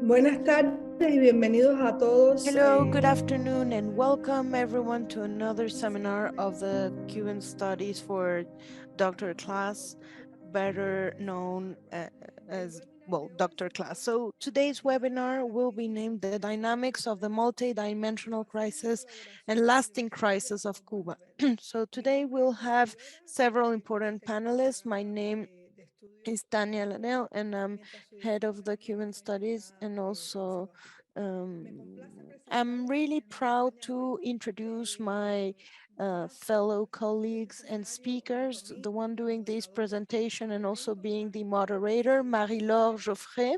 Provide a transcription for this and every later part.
Buenas tardes y bienvenidos a todos. Hello, good afternoon, and welcome everyone to another seminar of the Cuban Studies for Doctor class, better known as, well, Doctor class. So today's webinar will be named The Dynamics of the Multidimensional Crisis and Lasting Crisis of Cuba. So today we'll have several important panelists. My name is Tania Lanel, and I'm head of the Cuban Studies, and also I'm really proud to introduce my fellow colleagues and speakers, the one doing this presentation and also being the moderator, Marie-Laure Geoffrey,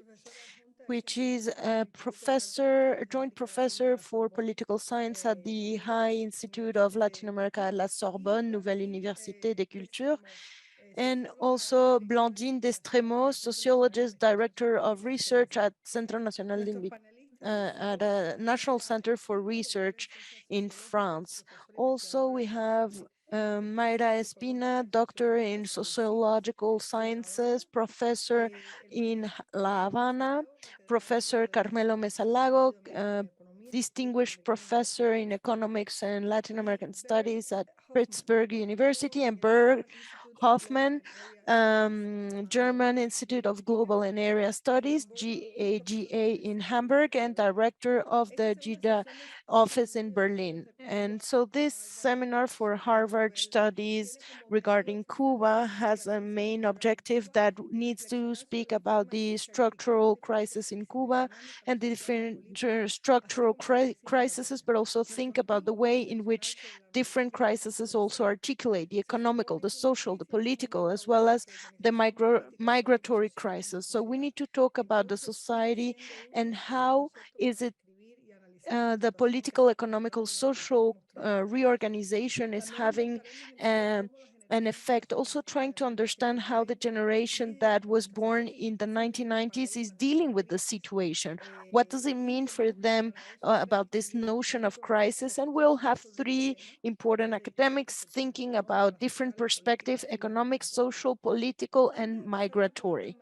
which is a professor, a joint professor for political science at the High Institute of Latin America at La Sorbonne, Nouvelle Université des Cultures, and also Blandine Destremo, sociologist, director of research at Centro Nacional de at a National Center for Research in France. Also, we have Mayra Espina, doctor in sociological sciences, professor in La Habana, Professor Carmelo Mesa Lago, distinguished professor in economics and Latin American studies at Pittsburgh University, and Bert Hoffmann, German Institute of Global and Area Studies, GIGA in Hamburg, and director of the GIGA office in Berlin. And so this seminar for Harvard studies regarding Cuba has a main objective that needs to speak about the structural crisis in Cuba and the different structural crises, but also think about the way in which different crises also articulate the economical, the social, the political, as well as the migratory crisis. So we need to talk about the society and how is it the political, economical, social reorganization is having an effect. Also trying to understand how the generation that was born in the 1990s is dealing with the situation. What does it mean for them about this notion of crisis? And we'll have three important academics thinking about different perspectives: economic, social, political, and migratory.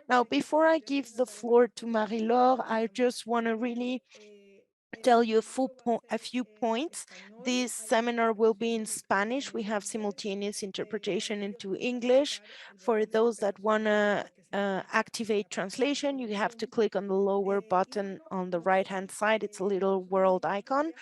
Now, before I give the floor to Marie-Laure, I just want to really tell you a few points. This seminar will be in Spanish. We have simultaneous interpretation into English. For those that want to activate translation, you have to click on the lower button on the right-hand side. It's a little world icon.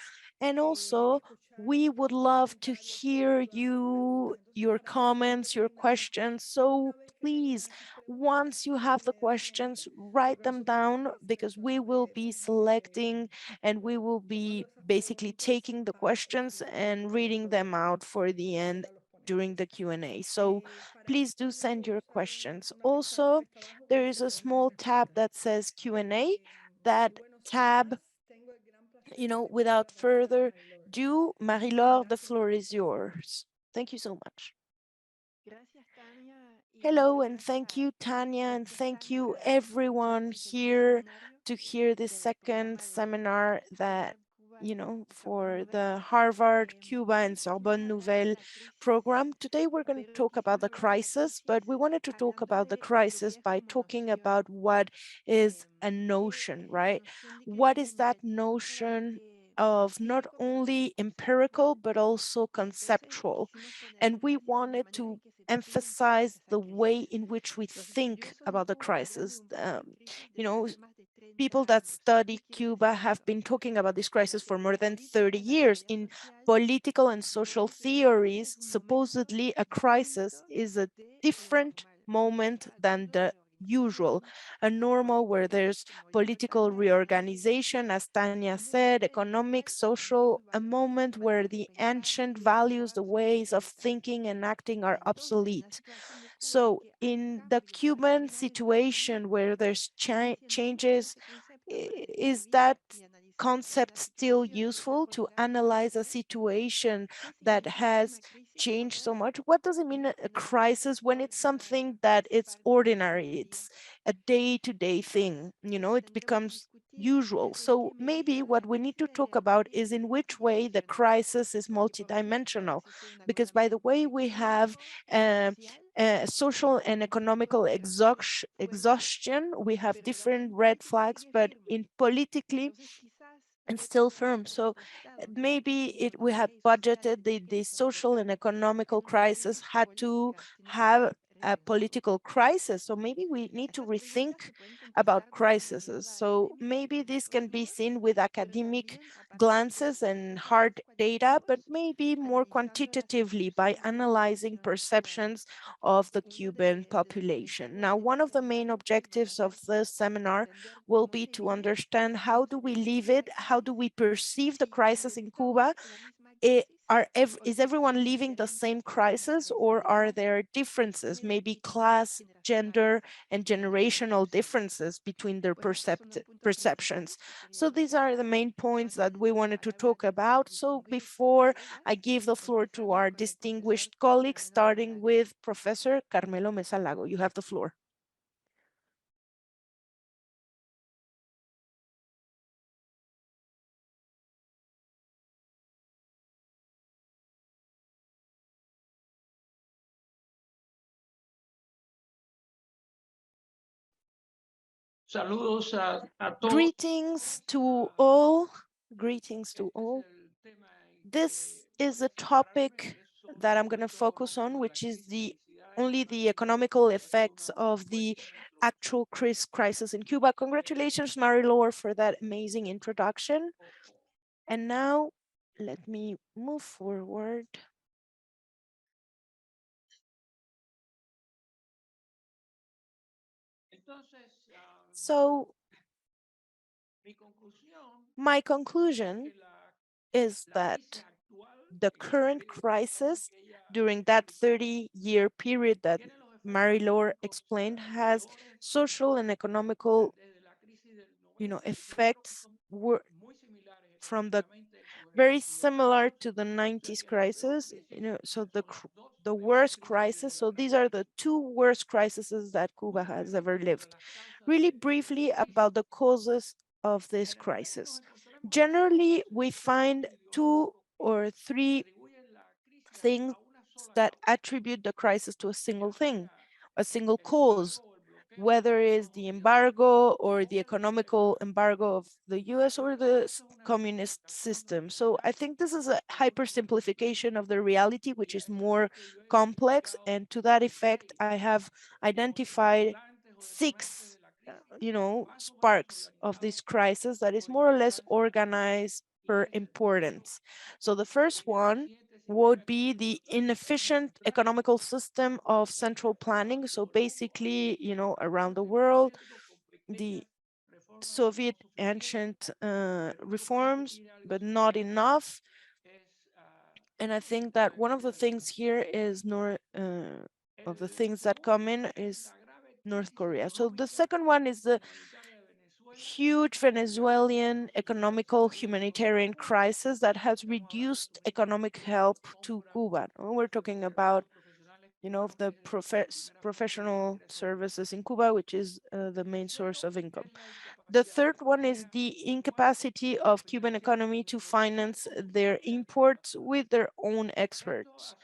And also, we would love to hear your comments, your questions. So please, once you have the questions, write them down, because we will be selecting and we will be basically taking the questions and reading them out for the end during the Q&A. So please do send your questions. Also, there is a small tab that says Q&A. That tab, without further ado, Marie-Laure, the floor is yours. Thank you so much. Hello, and thank you, Tanya, and thank you everyone here to hear this second seminar that, for the Harvard, Cuba, and Sorbonne Nouvelle program. Today, we're going to talk about the crisis, but we wanted to talk about the crisis by talking about what is a notion, right? What is that notion of not only empirical, but also conceptual? And we wanted to emphasize the way in which we think about the crisis. People that study Cuba have been talking about this crisis for more than 30 years. In political and social theories, supposedly a crisis is a different moment than the usual, a normal where there's political reorganization, as Tanya said, economic, social, a moment where the ancient values, the ways of thinking and acting are obsolete. So in the Cuban situation where there's changes, is that concept still useful to analyze a situation that has changed so much? What does it mean a crisis when it's something that it's ordinary, it's a day-to-day thing, it becomes usual? So maybe what we need to talk about is in which way the crisis is multidimensional, because by the way we have social and economical exhaustion. We have different red flags, but in politically and still firm. So maybe we had budgeted the social and economical crisis had to have a political crisis. So maybe we need to rethink about crises. So maybe this can be seen with academic glances and hard data, but maybe more quantitatively by analyzing perceptions of the Cuban population. Now, one of the main objectives of this seminar will be to understand how do we live it, how do we perceive the crisis in Cuba, is everyone living the same crisis, or are there differences, maybe class, gender, and generational differences between their perceptions? So these are the main points that we wanted to talk about. So before I give the floor to our distinguished colleagues, starting with Professor Carmelo Mesa Lago, you have the floor. Saludos a todos. Greetings to all. Greetings to all. This is a topic that I'm going to focus on, which is only the economical effects of the actual crisis in Cuba. Congratulations, Marie-Laure, for that amazing introduction. And now let me move forward. So my conclusion is that the current crisis during that 30-year period that Marie-Laure explained has social and economical, effects were from the very similar to the 90s crisis, so the worst crisis. So these are the two worst crises that Cuba has ever lived. Really briefly about the causes of this crisis. Generally, we find two or three things that attribute the crisis to a single thing, a single cause, whether it's the embargo or the economical embargo of the US or the communist system. So I think this is a hypersimplification of the reality, which is more complex. And to that effect, I have identified six sparks of this crisis that is more or less organized per importance. So the first one would be the inefficient economical system of central planning. So basically, around the world, the Soviet ancient reforms, but not enough. And I think that one of the things here is of the things that come in is North Korea. So the second one is the huge Venezuelan economical humanitarian crisis that has reduced economic help to Cuba. We're talking about, the professional services in Cuba, which is the main source of income. The third one is the incapacity of Cuban economy to finance their imports with their own exports.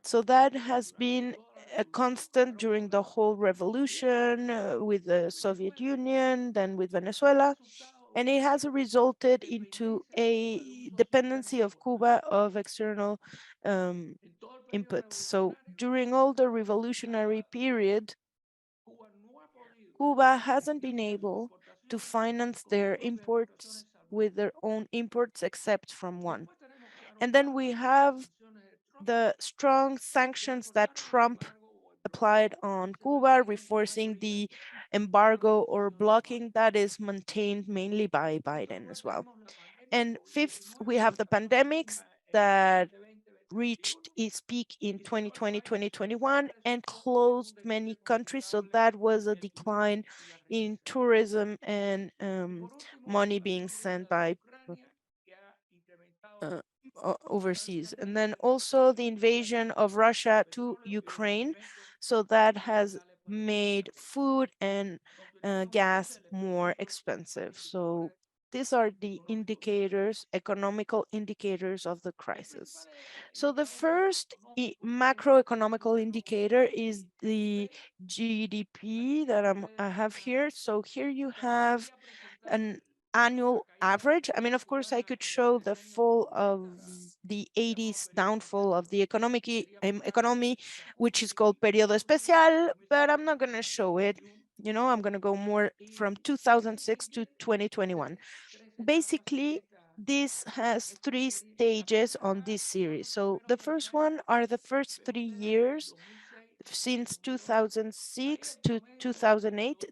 So that has been a constant during the whole revolution with the Soviet Union, then with Venezuela, and it has resulted into a dependency of Cuba of external inputs. So during all the revolutionary period, Cuba hasn't been able to finance their imports with their own imports except from one. And then we have the strong sanctions that Trump applied on Cuba, reinforcing the embargo or blocking that is maintained mainly by Biden as well. And fifth, we have the pandemics that reached its peak in 2020, 2021 and closed many countries. So that was a decline in tourism and money being sent by uh, overseas. And then also the invasion of Russia to Ukraine. So that has made food and gas more expensive. So these are the indicators, economical indicators of the crisis. So the first macroeconomical indicator is the GDP that I have here. So here you have an annual average. I mean, of course, I could show the fall of the 80s downfall of the economy, which is called periodo especial, but I'm not going to show it. You know, I'm going to go more from 2006 to 2021. Basically, this has three stages on this series. So the first one are the first 3 years since 2006 to 2008.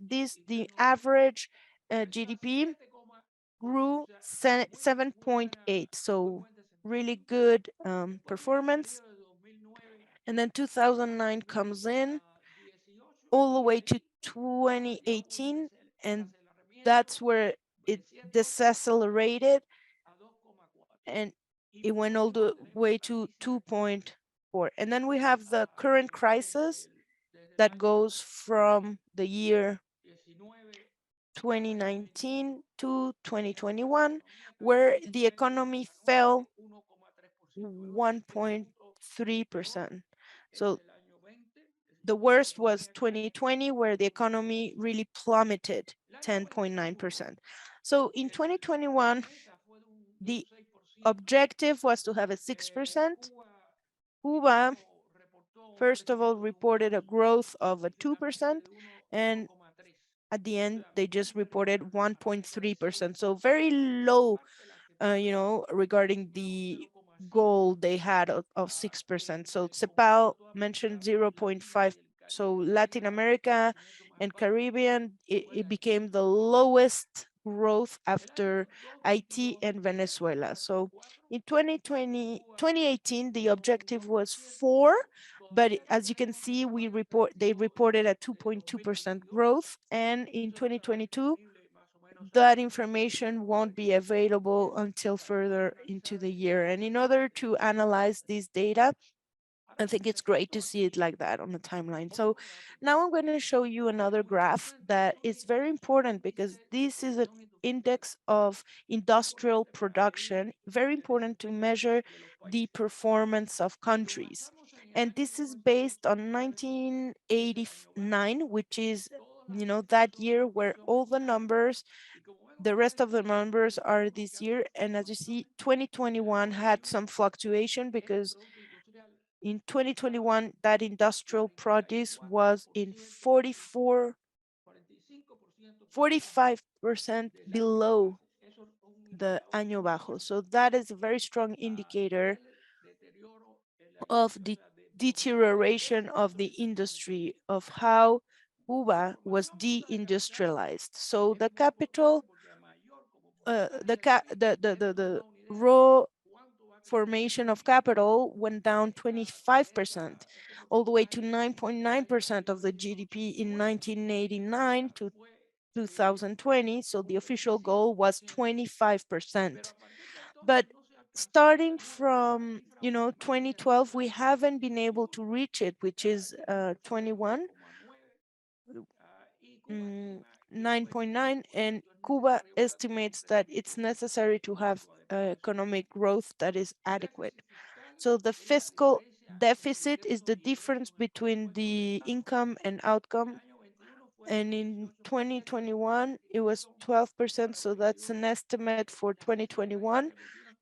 The average GDP grew 7.8. So really good performance. And then 2009 comes in all the way to 2018, and that's where it decelerated and it went all the way to 2.4. And then we have the current crisis that goes from the year 2019 to 2021, where the economy fell 1.3%. So the worst was 2020, where the economy really plummeted 10.9%. So in 2021, the objective was to have a 6%. Cuba, first of all, reported a growth of a 2%, and at the end, they just reported 1.3%. So very low, regarding the goal they had of 6%. So CEPAL mentioned 0.5. So Latin America and Caribbean, it became the lowest growth after Haiti and Venezuela. So in 2018, the objective was 4, but as you can see, they reported a 2.2% growth, and in 2022, that information won't be available until further into the year. And in order to analyze this data, I think it's great to see it like that on the timeline. So now I'm going to show you another graph that is very important because this is an index of industrial production, very important to measure the performance of countries. And this is based on 1989, which is, that year where all the rest of the numbers are this year. And as you see, 2021 had some fluctuation because in 2021, that industrial produce was in 45% below the año bajo. So that is a very strong indicator of the deterioration of the industry, of how Cuba was deindustrialized. So the capital, the raw formation of capital went down 25%, all the way to 9.9% of the GDP in 1989 to 2020. So the official goal was 25%. But starting from 2012, we haven't been able to reach it, which is 21, 9.9, and Cuba estimates that it's necessary to have economic growth that is adequate. So the fiscal deficit is the difference between the income and outcome. And in 2021, it was 12%. So that's an estimate for 2021.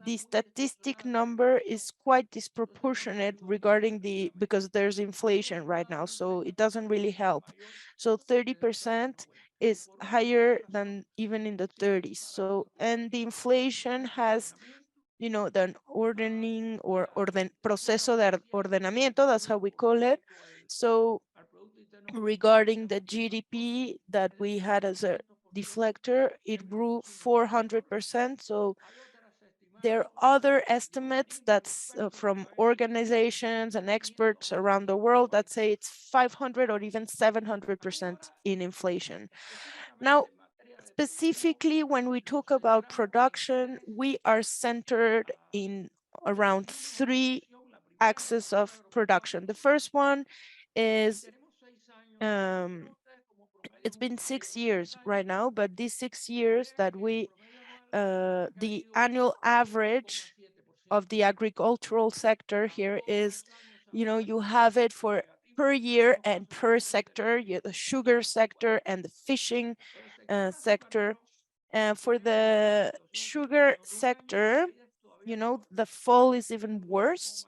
The statistic number is quite disproportionate because there's inflation right now. So it doesn't really help. So 30% is higher than even in the 30s. So, and the inflation has the proceso de ordenamiento, that's how we call it. So regarding the GDP that we had as a deflector, it grew 400%. So there are other estimates that's from organizations and experts around the world that say it's 500 or even 700% in inflation. Now, specifically, when we talk about production, we are centered in around 3 axes of production. The first one is, it's been 6 years right now, but these 6 years that we the annual average of the agricultural sector here is, you have it for per year and per sector, the sugar sector and the fishing sector. For the sugar sector, the fall is even worse,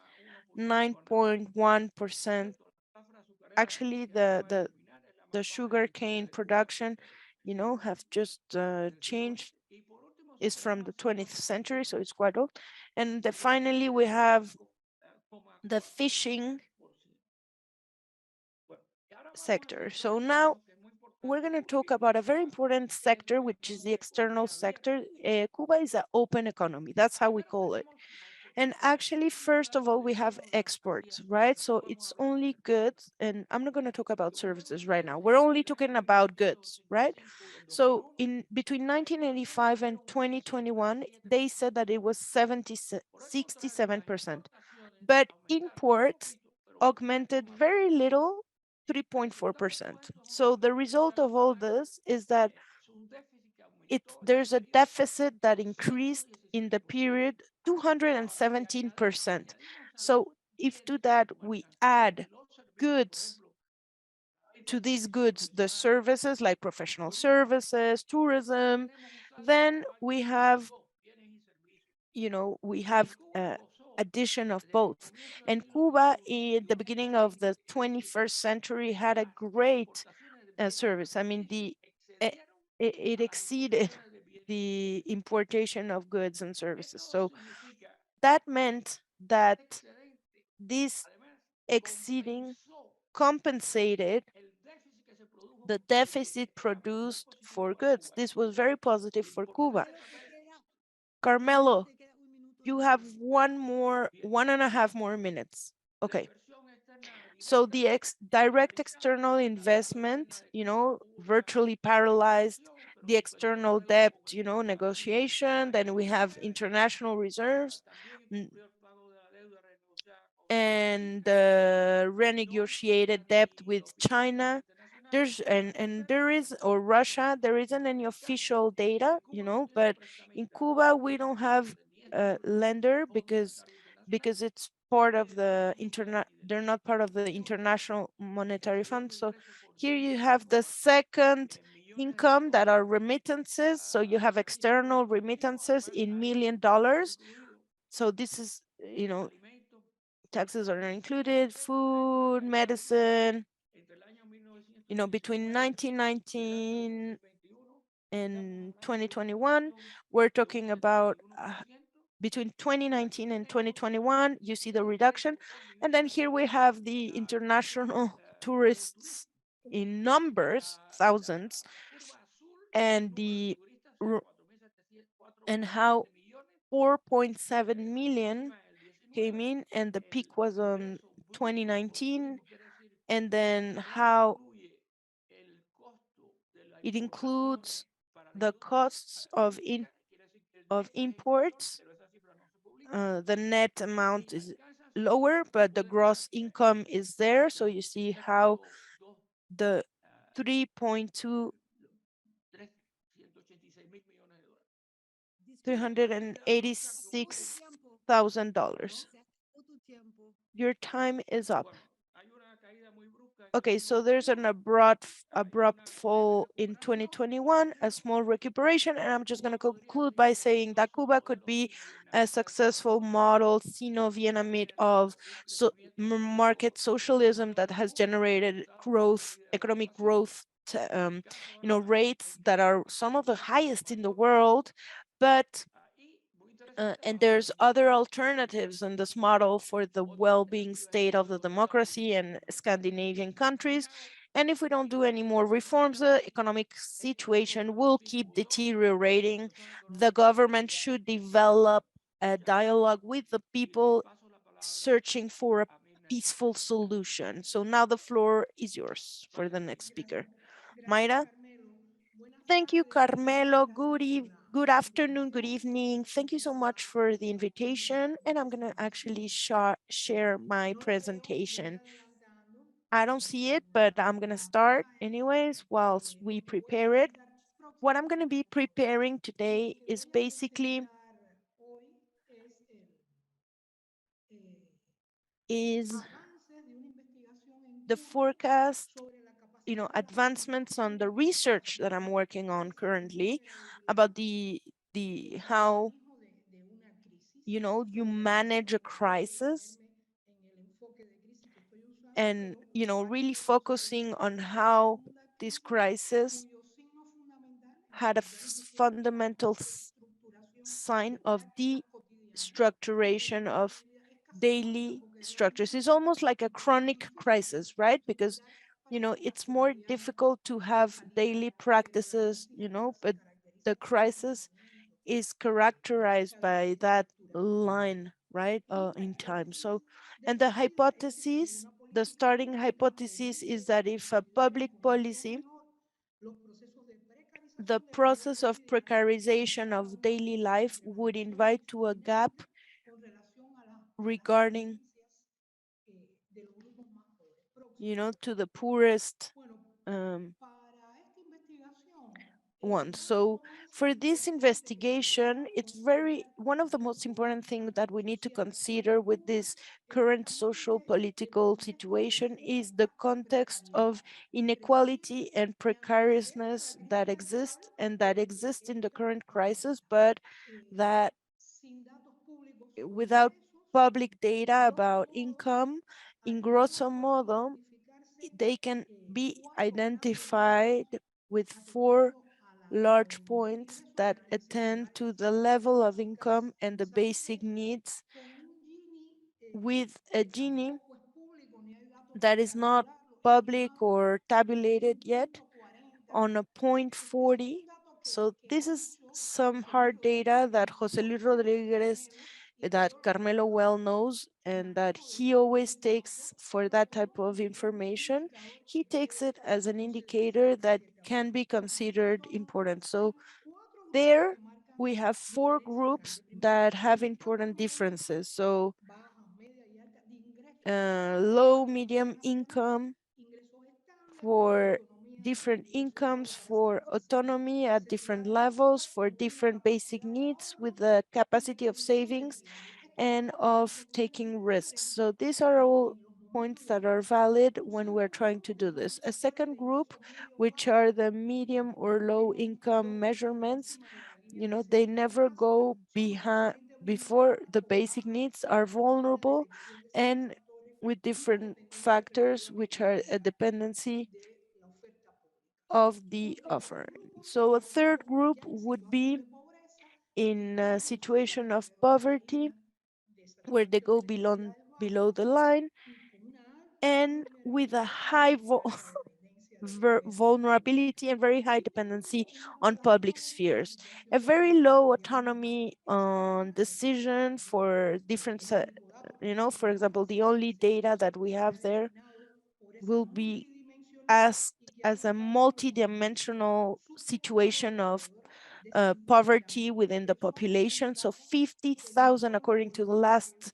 9.1%. Actually, the sugar cane production, have just changed, is from the 20th century, so it's quite old. And finally, we have the fishing sector. So now we're going to talk about a very important sector, which is the external sector. Cuba is an open economy. That's how we call it. And actually, first of all, we have exports, right? So it's only goods, and I'm not going to talk about services right now. We're only talking about goods, right? So in between 1985 and 2021, they said that it was 67%, but imports augmented very little, 3.4%. So the result of all this is that there's a deficit that increased in the period 217%. So if to that we add goods, to these goods, the services like professional services, tourism, then we have, addition of both. And Cuba, in the beginning of the 21st century, had a great service. I mean, it exceeded the importation of goods and services. So that meant that this exceeding compensated the deficit produced for goods. This was very positive for Cuba. Carmelo, you have 1.5 more minutes. Okay. So the direct external investment, virtually paralyzed the external debt, negotiation. Then we have international reserves and renegotiated debt with China. There is, or Russia, there isn't any official data, but in Cuba, we don't have a lender because it's part of the they're not part of the International Monetary Fund. So here you have the second income that are remittances. So you have external remittances in $1 million. So this is, taxes are not included, food, medicine, between 1919 and 2021, we're talking about between 2019 and 2021, you see the reduction. And then here we have the international tourists in numbers, thousands, and how 4.7 million came in, and the peak was on 2019, and then how it includes the costs of imports. The net amount is lower, but the gross income is there. So you see how the 3.2 $386,000. Your time is up. Okay, so there's an abrupt fall in 2021, a small recuperation, and I'm just going to conclude by saying that Cuba could be a successful model Sino-Vietnamite of market socialism that has generated growth, economic growth, rates that are some of the highest in the world, but and there's other alternatives in this model for the well-being state of the democracy and Scandinavian countries. And if we don't do any more reforms, the economic situation will keep deteriorating. The government should develop a dialogue with the people searching for a peaceful solution. So now the floor is yours for the next speaker. Mayra? Thank you, Carmelo. Good afternoon, good evening. Thank you so much for the invitation. And I'm going to actually share my presentation. I don't see it, but I'm going to start anyways whilst we prepare it. what I'm going to be preparing today is basically the forecast, advancements on the research that I'm working on currently about the how, you manage a crisis, and, really focusing on how this crisis had a fundamental sign of destructuration of daily structures. It's almost like a chronic crisis, right? Because, it's more difficult to have daily practices, but the crisis is characterized by that line, right, in time. So, and the hypothesis, the starting hypothesis is that if a public policy, the process of precarization of daily life would invite to a gap regarding, to the poorest one. So for this investigation, it's one of the most important things that we need to consider with this current social political situation is the context of inequality and precariousness that exists in the current crisis, but that without public data about income, in grosso modo, they can be identified with 4 large points that attend to the level of income and the basic needs, with a Gini that is not public or tabulated yet on a 0.40. So this is some hard data that Jose Luis Rodriguez, that Carmelo well knows, and that he always takes for that type of information. He takes it as an indicator that can be considered important. So there we have 4 groups that have important differences. So low, medium income, for different incomes, for autonomy at different levels, for different basic needs with the capacity of savings and of taking risks. So these are all points that are valid when we're trying to do this. A second group, which are the medium or low income measurements, they never go before the basic needs, are vulnerable, and with different factors, which are a dependency of the offer. So a third group would be in a situation of poverty, where they go below the line, and with a high vulnerability and very high dependency on public spheres, a very low autonomy on decision for different, for example, the only data that we have there will be asked as a multidimensional situation of poverty within the population. So 50,000, according to the last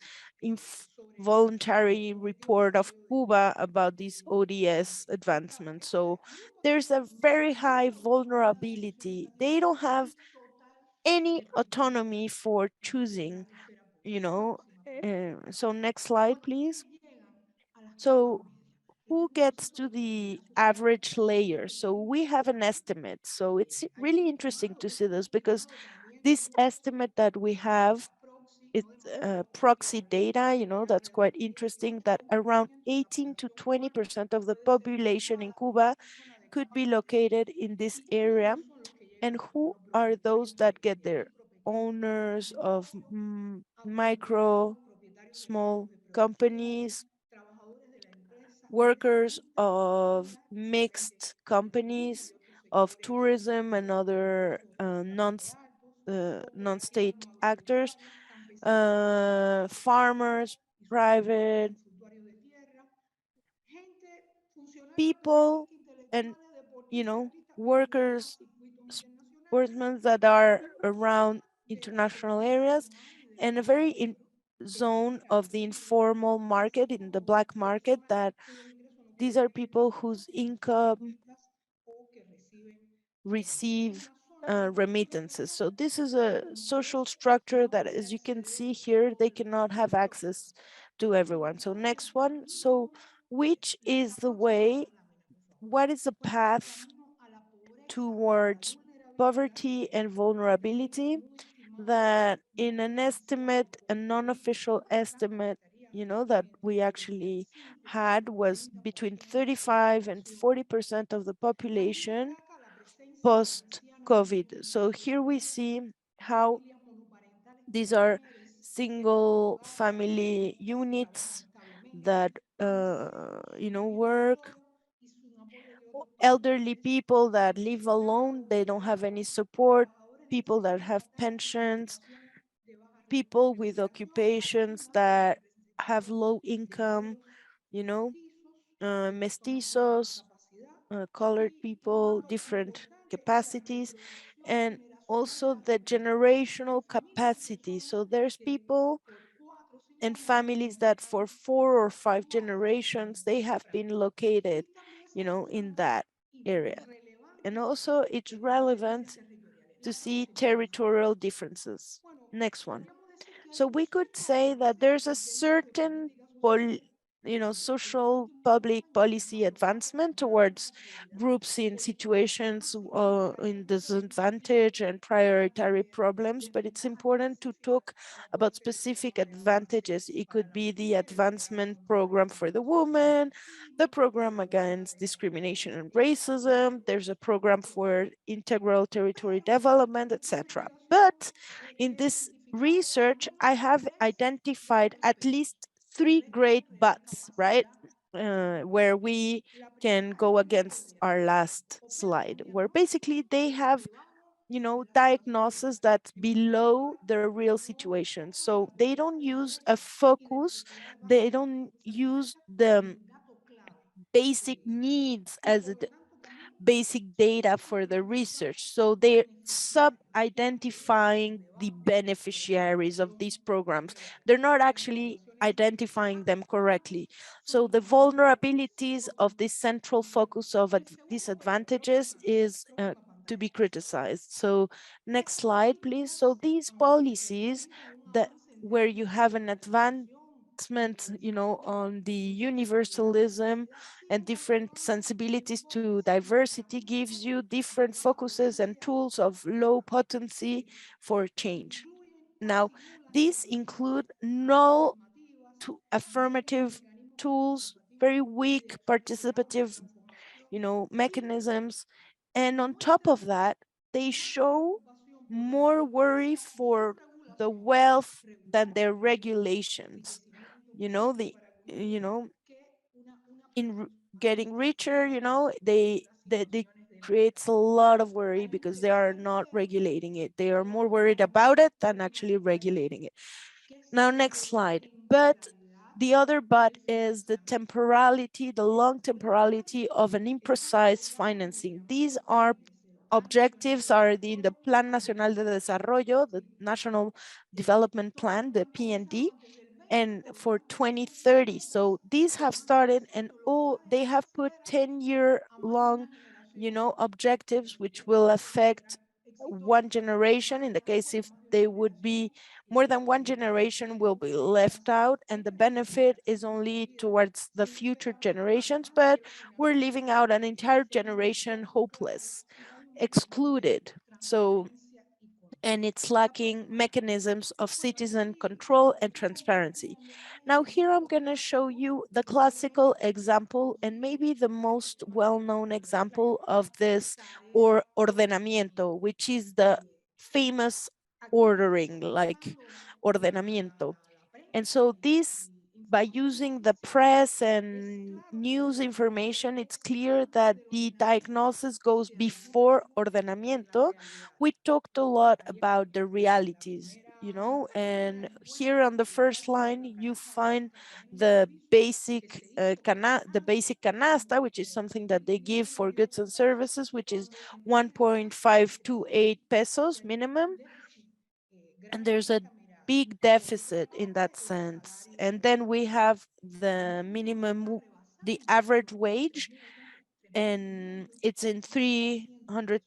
voluntary report of Cuba about this ODS advancement. So there's a very high vulnerability. They don't have any autonomy for choosing, so next slide, please. So who gets to the average layer? So we have an estimate. So it's really interesting to see this, because this estimate that we have, it's proxy data, that's quite interesting, that around 18 to 20% of the population in Cuba could be located in this area. And who are those that get there? Owners of micro, small companies, workers of mixed companies, of tourism and other non-state actors, farmers, private people, and, workers, sportsmen that are around international areas, and a very zone of the informal market, in the black market, that these are people whose income receive remittances. So this is a social structure that, as you can see here, they cannot have access to everyone. So next one. So which is the way, what is the path towards poverty and vulnerability that in an estimate, a non-official estimate, that we actually had was between 35 and 40% of the population post-COVID. So here we see how these are single family units that, work, elderly people that live alone, they don't have any support, people that have pensions, people with occupations that have low income, mestizos, colored people, different capacities, and also the generational capacity. So there's people and families that for 4 or 5 generations, they have been located, in that area. And also it's relevant to see territorial differences. Next one. So we could say that there's a certain social public policy advancement towards groups in situations in disadvantage and priority problems, but it's important to talk about specific advantages. It could be the advancement program for the woman, the program against discrimination and racism, there's a program for integral territory development, etc. But in this research, I have identified at least 3 great buts, right? Where we can go against our last slide, where basically they have, diagnosis that's below the real situation. So they don't use a focus, they don't use the basic needs as a basic data for the research. So they're sub-identifying the beneficiaries of these programs. They're not actually identifying them correctly. So the vulnerabilities of this central focus of disadvantages is to be criticized. So next slide, please. So these policies that where you have an advancement, on the universalism and different sensibilities to diversity gives you different focuses and tools of low potency for change. Now, these include null to affirmative tools, very weak participative, mechanisms. And on top of that, they show more worry for the wealth than their regulations. The, you know, in getting richer, they creates a lot of worry because they are not regulating it. They are more worried about it than actually regulating it. Now, next slide. But the other but is the temporality, the long temporality of an imprecise financing. These are objectives are in the Plan Nacional de Desarrollo, the National Development Plan, the PND, and for 2030. So these have started and they have put 10-year long, objectives, which will affect one generation. In the case if they would be more than one generation will be left out, and the benefit is only towards the future generations, but we're leaving out an entire generation hopeless, excluded. So, and it's lacking mechanisms of citizen control and transparency. Now here I'm going to show you the classical example and maybe the most well-known example of this, or ordenamiento, which is the famous ordering, like ordenamiento. And so this, by using the press and news information, it's clear that the diagnosis goes before ordenamiento. We talked a lot about the realities, and here on the first line, you find the basic the basic canasta, which is something that they give for goods and services, which is 1.528 pesos minimum. And there's a big deficit in that sense. And then we have the minimum, the average wage, and it's in 300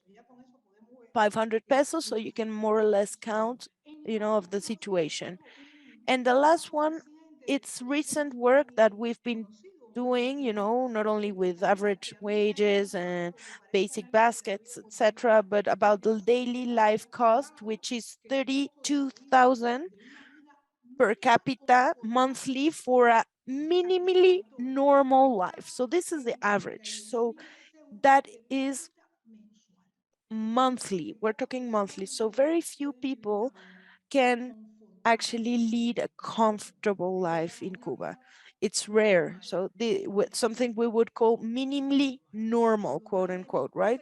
500 pesos, so you can more or less count, of the situation. And the last one, it's recent work that we've been doing, not only with average wages and basic baskets, etc., but about the daily life cost, which is 32,000 per capita monthly for a minimally normal life. So this is the average. So that is monthly. We're talking monthly. So very few people can actually lead a comfortable life in Cuba. It's rare. So something we would call minimally normal, quote unquote, right?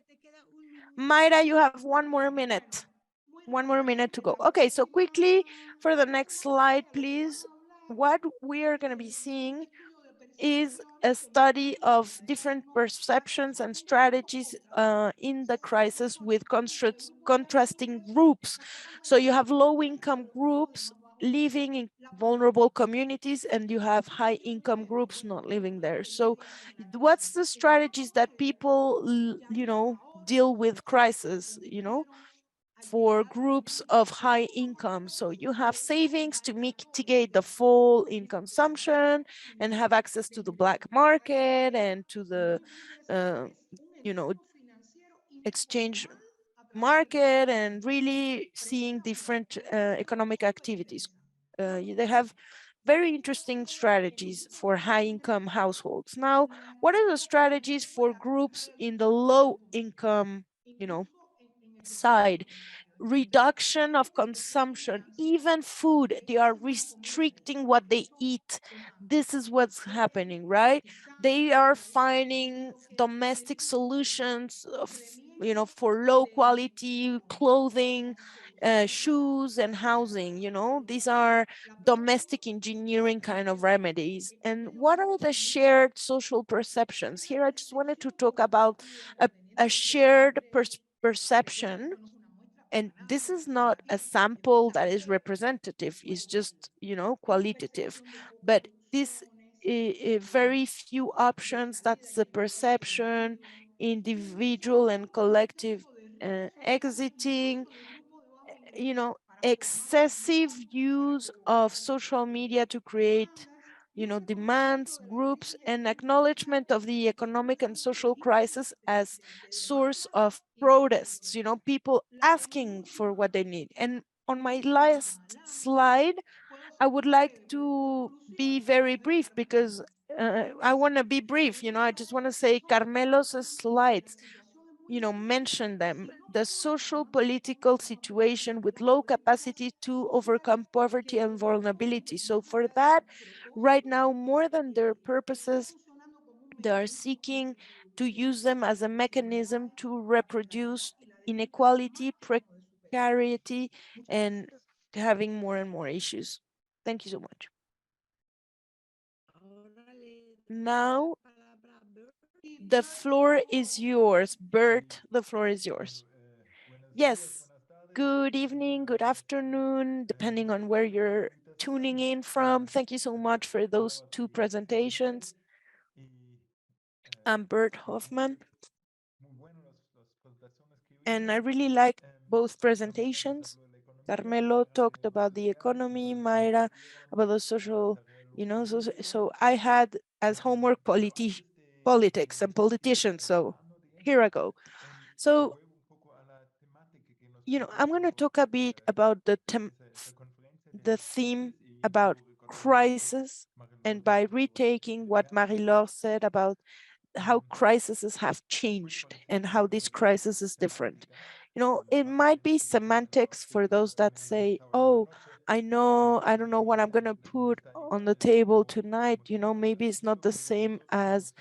Mayra, you have 1 more minute. 1 more minute to go. Okay, so quickly for the next slide, please. What we are going to be seeing is a study of different perceptions and strategies in the crisis with contrasting groups. So you have low-income groups living in vulnerable communities, and you have high-income groups not living there. So what's the strategies that people, deal with crisis, for groups of high income? So you have savings to mitigate the fall in consumption and have access to the black market and to the, you know, exchange market, and really seeing different economic activities. They have very interesting strategies for high income households. Now, what are the strategies for groups in the low income, side? Reduction of consumption, even food, they are restricting what they eat. This is what's happening, right? They are finding domestic solutions of, for low quality clothing, shoes and housing. These are domestic engineering kind of remedies. And what are the shared social perceptions? Here I just wanted to talk about a shared perception, and this is not a sample that is representative, it's just, qualitative. But this very few options, that's the perception, individual and collective exiting, excessive use of social media to create, demands, groups, and acknowledgement of the economic and social crisis as source of protests, people asking for what they need. And on my last slide, I would like to be very brief because I want to be brief. I just want to say Carmelo's slides, mention them. The social political situation with low capacity to overcome poverty and vulnerability. So for that, right now, more than their purposes, they are seeking to use them as a mechanism to reproduce inequality, precarity, and having more and more issues. Thank you so much. Now, the floor is yours. Bert, the floor is yours. Yes, good evening, good afternoon, depending on where you're tuning in from. Thank you so much for those two presentations. I'm Bert Hoffmann, and I really liked both presentations. Carmelo talked about the economy, Mayra about the social, so I had as homework politics and politicians, so here I go. So, I'm going to talk a bit about the theme about crisis, and by retaking what Marie-Laure said about how crises have changed and how this crisis is different. It might be semantics for those that say, oh, I don't know what I'm going to put on the table tonight. Maybe it's not the same as,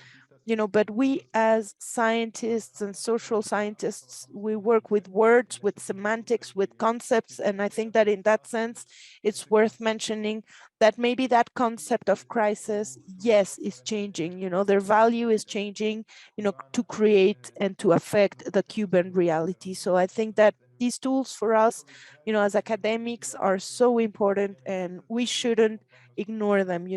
but we as scientists and social scientists, we work with words, with semantics, with concepts. And I think that in that sense, it's worth mentioning that maybe that concept of crisis, yes, is changing, their value is changing, to create and to affect the Cuban reality. So I think that these tools for us, as academics are so important, and we shouldn't ignore them,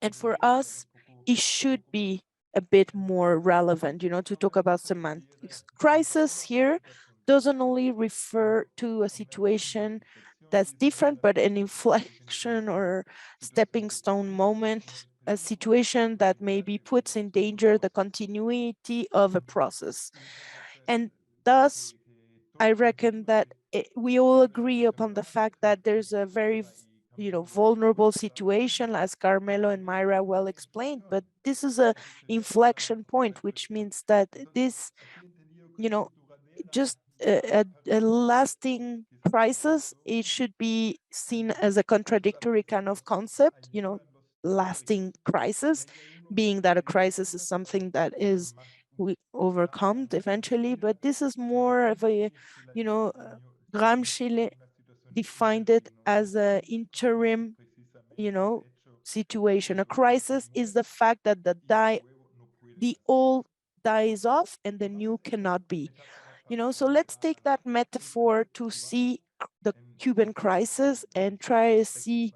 and for us, it should be a bit more relevant, to talk about semantics. Crisis here doesn't only refer to a situation that's different, but an inflection or stepping stone moment, a situation that maybe puts in danger the continuity of a process. And thus, I reckon that we all agree upon the fact that there's a very, vulnerable situation, as Carmelo and Mayra well explained, but this is a inflection point, which means that this, just a lasting crisis, it should be seen as a contradictory kind of concept, lasting crisis, being that a crisis is something that is we overcome eventually, but this is more of a, Gramsci defined it as an interim, situation. A crisis is the fact that the old dies off and the new cannot be. So let's take that metaphor to see the Cuban crisis and try to see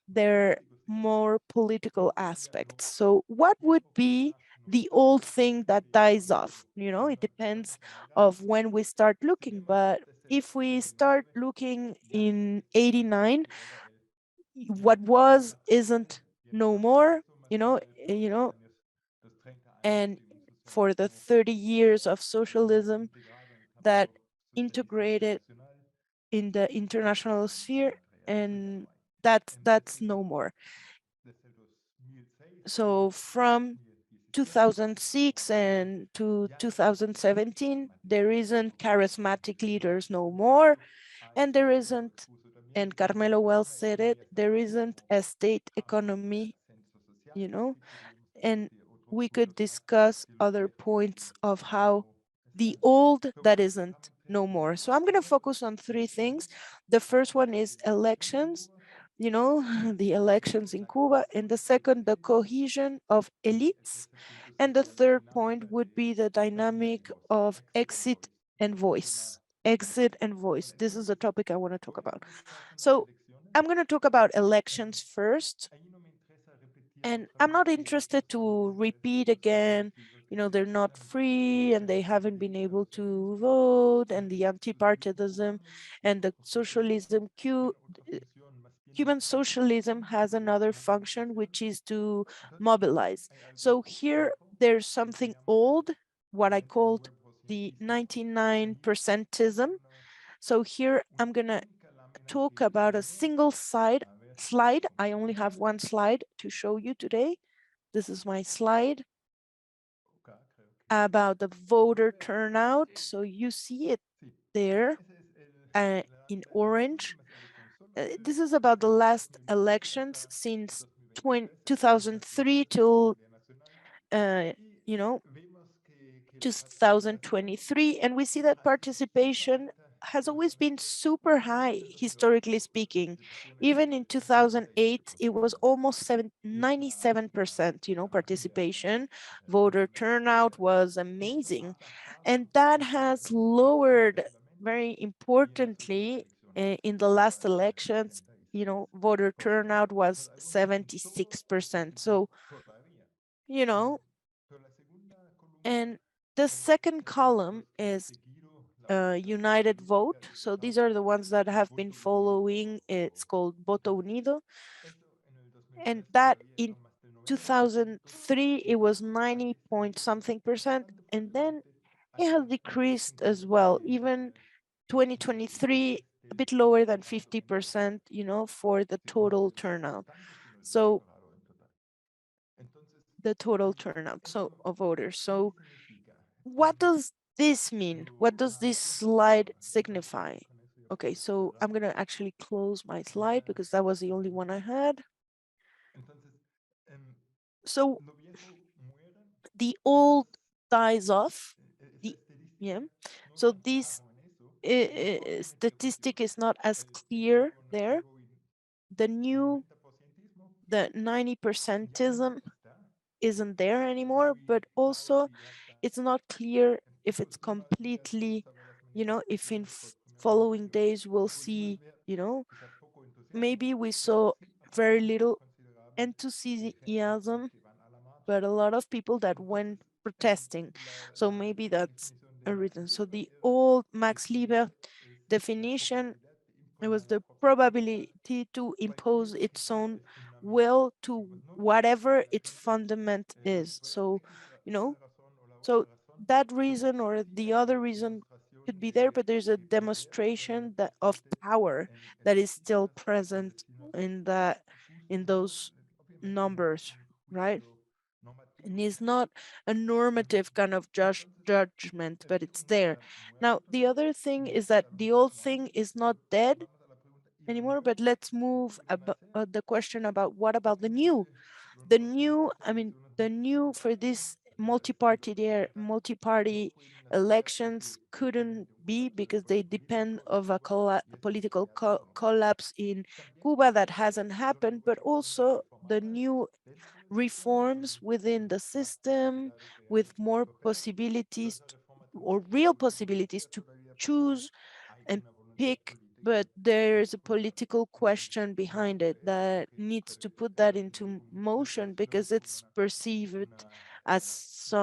their more political aspects. So what would be the old thing that dies off? It depends of when we start looking, but if we start looking in 89, what was isn't no more, and for the 30 years of socialism that integrated in the international sphere, and that's no more. So from 2006 and to 2017, there isn't charismatic leaders no more, and there isn't, and Carmelo well said it, there isn't a state economy, and we could discuss other points of how the old that isn't no more. So I'm going to focus on three things. The first one is elections, the elections in Cuba. And the second, the cohesion of elites. And the third point would be the dynamic of exit and voice. Exit and voice. This is a topic I want to talk about. So I'm going to talk about elections first. And I'm not interested to repeat again, they're not free and they haven't been able to vote, and the anti-partidanism and the socialism. Cuban socialism has another function, which is to mobilize. So here there's something old, what I called the 99%ism. So here I'm going to talk about a single slide. I only have one slide to show you today. This is my slide about the voter turnout. So you see it there in orange. This is about the last elections since 2003 till, 2023. And we see that participation has always been super high, historically speaking. Even in 2008, it was almost 97%, participation. Voter turnout was amazing. And that has lowered very importantly in the last elections. Voter turnout was 76%. So, and the second column is United Vote. So these are the ones that have been following. It's called Voto Unido. And that in 2003, it was 90 point something percent. And then it has decreased as well. Even 2023, a bit lower than 50%, for the total turnout. So the total turnout of voters. So what does this mean? What does this slide signify? Okay, so I'm going to actually close my slide because that was the only one I had. So the old dies off. So this statistic is not as clear there. The new, the 90%ism isn't there anymore, but also it's not clear if it's completely, if in following days we'll see, maybe we saw very little enthusiasm, but a lot of people that went protesting. So maybe that's written. So the old Max Liber definition, it was the probability to impose its own will to whatever its fundament is. So, so that reason or the other reason could be there, but there's a demonstration that of power that is still present in those numbers, right? And it's not a normative kind of judgment, but it's there. Now, the other thing is that the old thing is not dead anymore, but let's move about the question about what about the new? The new, I mean, the new for this multi-party elections couldn't be because they depend of a political collapse in Cuba that hasn't happened, but also the new reforms within the system with more possibilities or real possibilities to choose and pick, but there is a political question behind it that needs to put that into motion because it's perceived as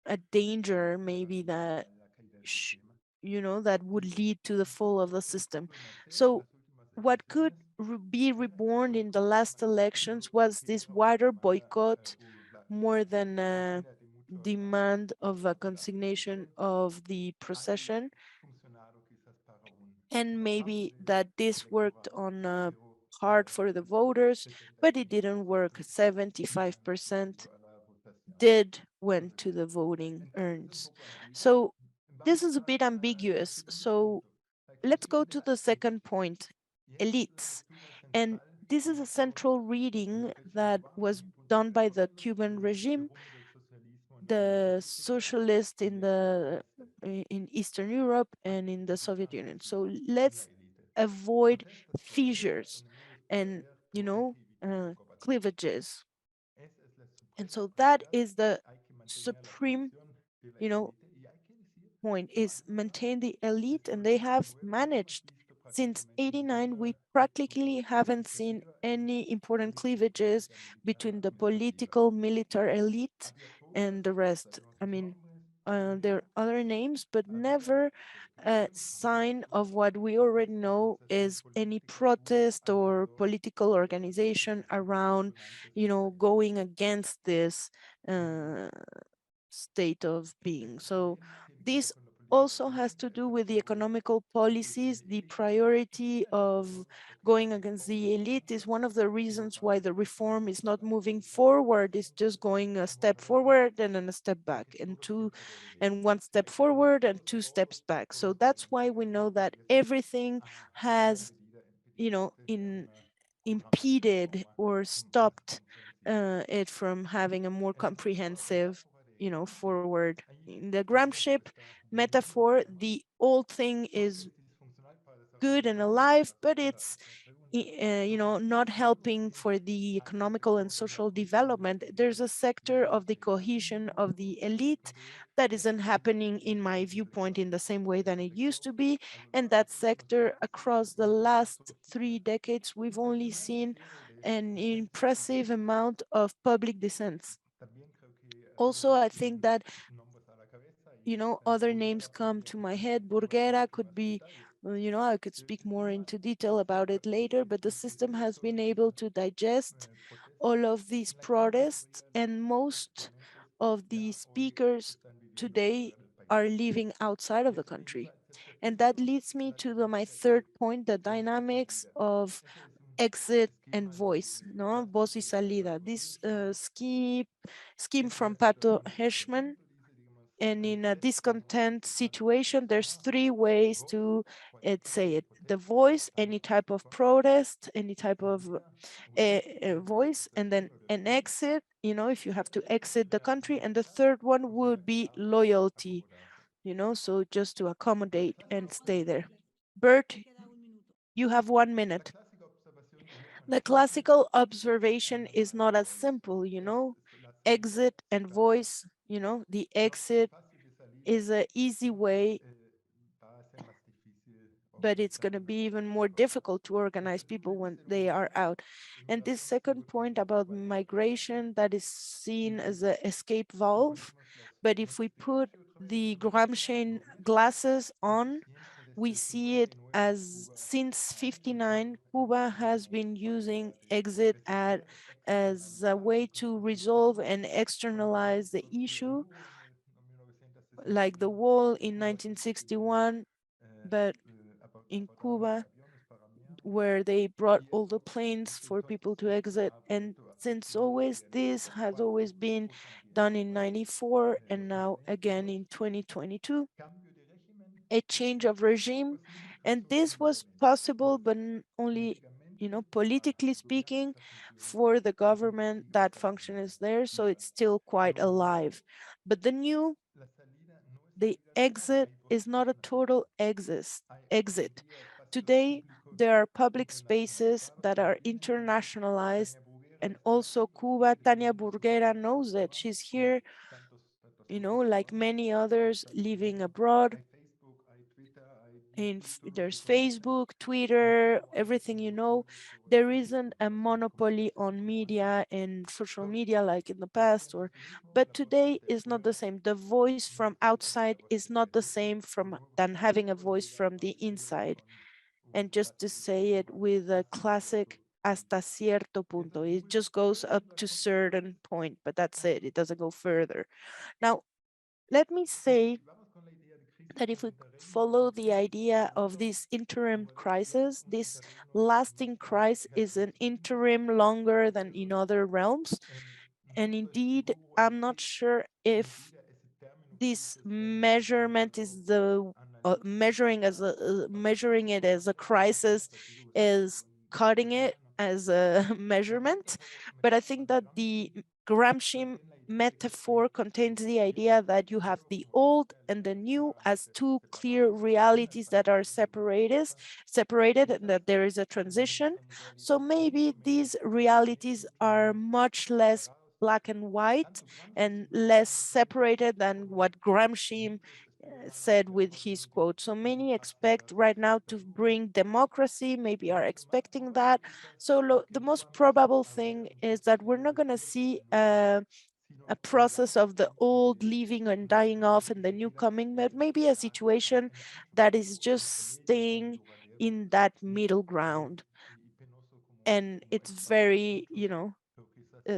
a danger maybe that that would lead to the fall of the system. So what could be reborn in the last elections was this wider boycott more than a demand of a consignation of the procession, and maybe that this worked on hard for the voters, but it didn't work. 75% did went to the voting urns. So this is a bit ambiguous. So let's go to the second point, elites. And this is a central reading that was done by the Cuban regime, the socialist in Eastern Europe and in the Soviet Union. So let's avoid fissures and cleavages. And so that is the supreme you know point, is maintain the elite, and they have managed. Since 89, we practically haven't seen any important cleavages between the political military elite and the rest. I mean, there are other names, but never a sign of what we already know is any protest or political organization around, going against this uh, state of being. So this also has to do with the economical policies. The priority of going against the elite is one of the reasons why the reform is not moving forward. It's just going a step forward and then a step back, and one step forward and two steps back. So that's why we know that everything has, impeded or stopped it from having a more comprehensive, forward. In the gram ship metaphor, the old thing is good and alive, but it's not helping for the economical and social development. There's a sector of the cohesion of the elite that isn't happening, in my viewpoint, in the same way than it used to be. And that sector, across the last 3 decades, we've only seen an impressive amount of public dissents. Also, I think that other names come to my head. Burguera could be, I could speak more into detail about it later, but the system has been able to digest all of these protests, and most of the speakers today are living outside of the country. And that leads me to my third point, the dynamics of exit and voice, no? Voz y salida. This scheme from Pato Hirschman. And in a discontent situation, there's 3 ways to say it. The voice, any type of protest, any type of voice, and then an exit, if you have to exit the country. And the third one would be loyalty, so just to accommodate and stay there. Bert, you have 1 minute. The classical observation is not as simple, exit and voice, the exit is an easy way but it's going to be even more difficult to organize people when they are out. And this second point about migration, that is seen as an escape valve, but if we put the Gramscian glasses on, we see it as since 59, Cuba has been using exit as a way to resolve and externalize the issue, like the wall in 1961, but in Cuba, where they brought all the planes for people to exit. And since always, this has always been done in 94 and now again in 2022, a change of regime. And this was possible, but only, politically speaking, for the government that function is there. So it's still quite alive. But the exit is not a total exit. Today, there are public spaces that are internationalized, and also Cuba. Tania Burguera knows that. She's here, like many others living abroad. There's Facebook, Twitter, everything, there isn't a monopoly on media and social media like in the past, but today is not the same. The voice from outside is not the same than having a voice from the inside. And just to say it with a classic hasta cierto punto, it just goes up to certain point, but that's it. It doesn't go further. Now, let me say that if we follow the idea of this interim crisis, this lasting crisis is an interim longer than in other realms. And indeed, I'm not sure if this measurement is the measuring it as a crisis is cutting it as a measurement, but I think that the Gramsci metaphor contains the idea that you have the old and the new as two clear realities that are separated, and that there is a transition. So maybe these realities are much less black and white and less separated than what Gramsci said with his quote. So many expect right now to bring democracy, maybe are expecting that. So the most probable thing is that we're not going to see a process of the old leaving and dying off and the new coming, but maybe a situation that is just staying in that middle ground. And it's very,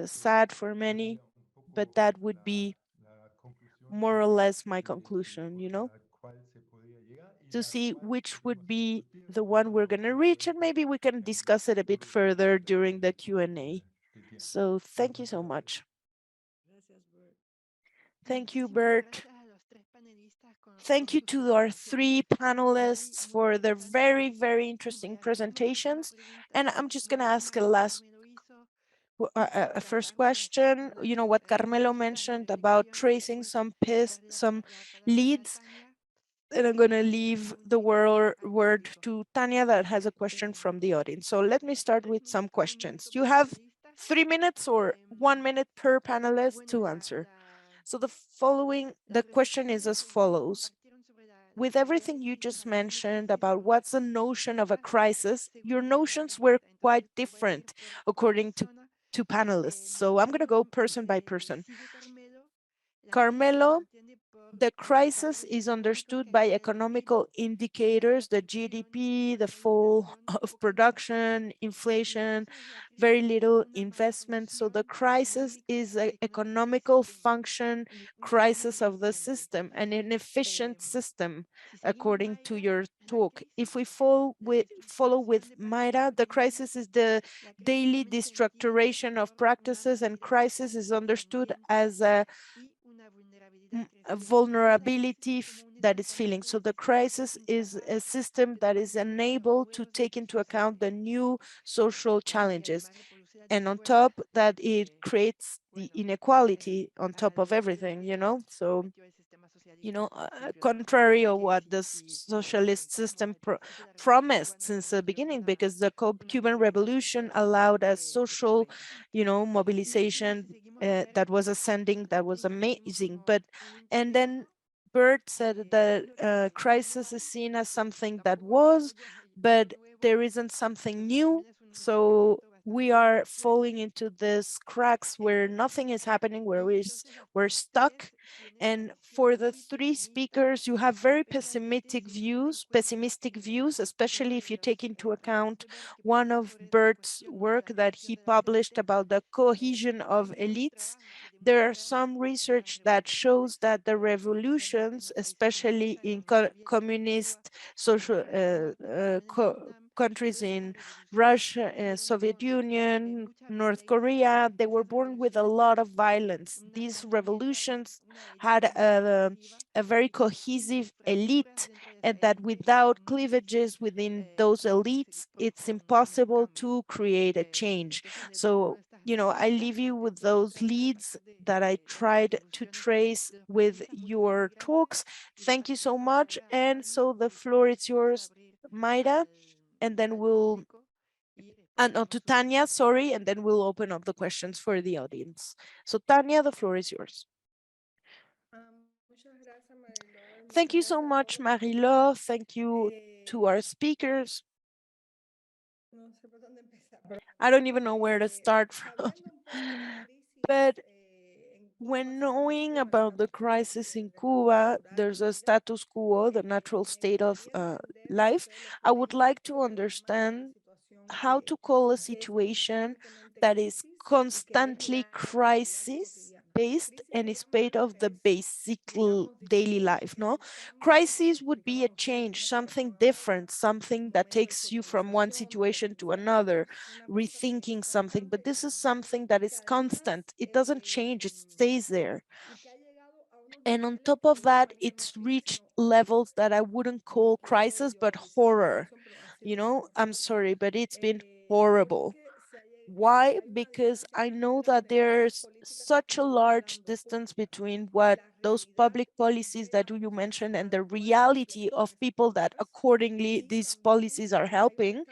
sad for many, but that would be more or less my conclusion, to see which would be the one we're going to reach, and maybe we can discuss it a bit further during the Q&A. So thank you so much. Thank you, Bert. Thank you to our three panelists for their very, very interesting presentations. And I'm just going to ask a first question. What Carmelo mentioned about tracing some leads, and I'm going to leave the word to Tania that has a question from the audience. So let me start with some questions. You have 3 minutes or 1 minute per panelist to answer. So the question is as follows. With everything you just mentioned about what's the notion of a crisis, your notions were quite different according to panelists. So I'm going to go person by person. Carmelo, the crisis is understood by economical indicators, the GDP, the fall of production, inflation, very little investment. So the crisis is an economical function crisis of the system, an inefficient system, according to your talk. If we follow with Mayra, the crisis is the daily destructuration of practices, and crisis is understood as a vulnerability that is feeling. So the crisis is a system that is unable to take into account the new social challenges. And on top that, it creates the inequality on top of everything, So, contrary of what the socialist system promised since the beginning, because the Cuban Revolution allowed a social, mobilization that was ascending, that was amazing. And then Bert said that crisis is seen as something that was, but there isn't something new. So we are falling into this cracks where nothing is happening, where we're stuck. And for the three speakers, you have very pessimistic views, especially if you take into account one of Bert's work that he published about the cohesion of elites. There are some research that shows that the revolutions, especially in communist social countries in Russia, Soviet Union, North Korea, they were born with a lot of violence. These revolutions had a very cohesive elite, and that without cleavages within those elites, it's impossible to create a change. So, you know, I leave you with those leads that I tried to trace with your talks. Thank you so much. And so the floor is yours, Mayra, and then we'll, no, to Tanya, sorry, and then we'll open up the questions for the audience. So Tanya, the floor is yours. Thank you so much, Marie-Laure. Thank you to our speakers. I don't even know where to start from. But when knowing about the crisis in Cuba, there's a status quo, the natural state of life. I would like to understand how to call a situation that is constantly crisis based and is based of the basic daily life. No, crisis would be a change, something different, something that takes you from one situation to another, rethinking something. But this is something that is constant. It doesn't change, it stays there. And on top of that, it's reached levels that I wouldn't call crisis, but horror. You know, I'm sorry, but it's been horrible. Why? Because I know that there's such a large distance between what those public policies that you mentioned and the reality of people that accordingly these policies are helping.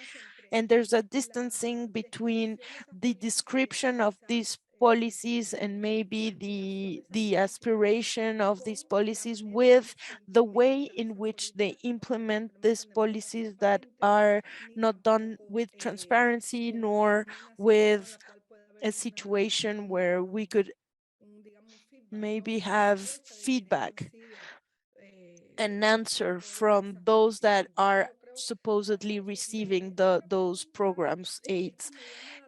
And there's a distancing between the description of these policies and maybe the aspiration of these policies with the way in which they implement these policies that are not done with transparency nor with a situation where we could maybe have feedback, an answer from those that are supposedly receiving those programs aids.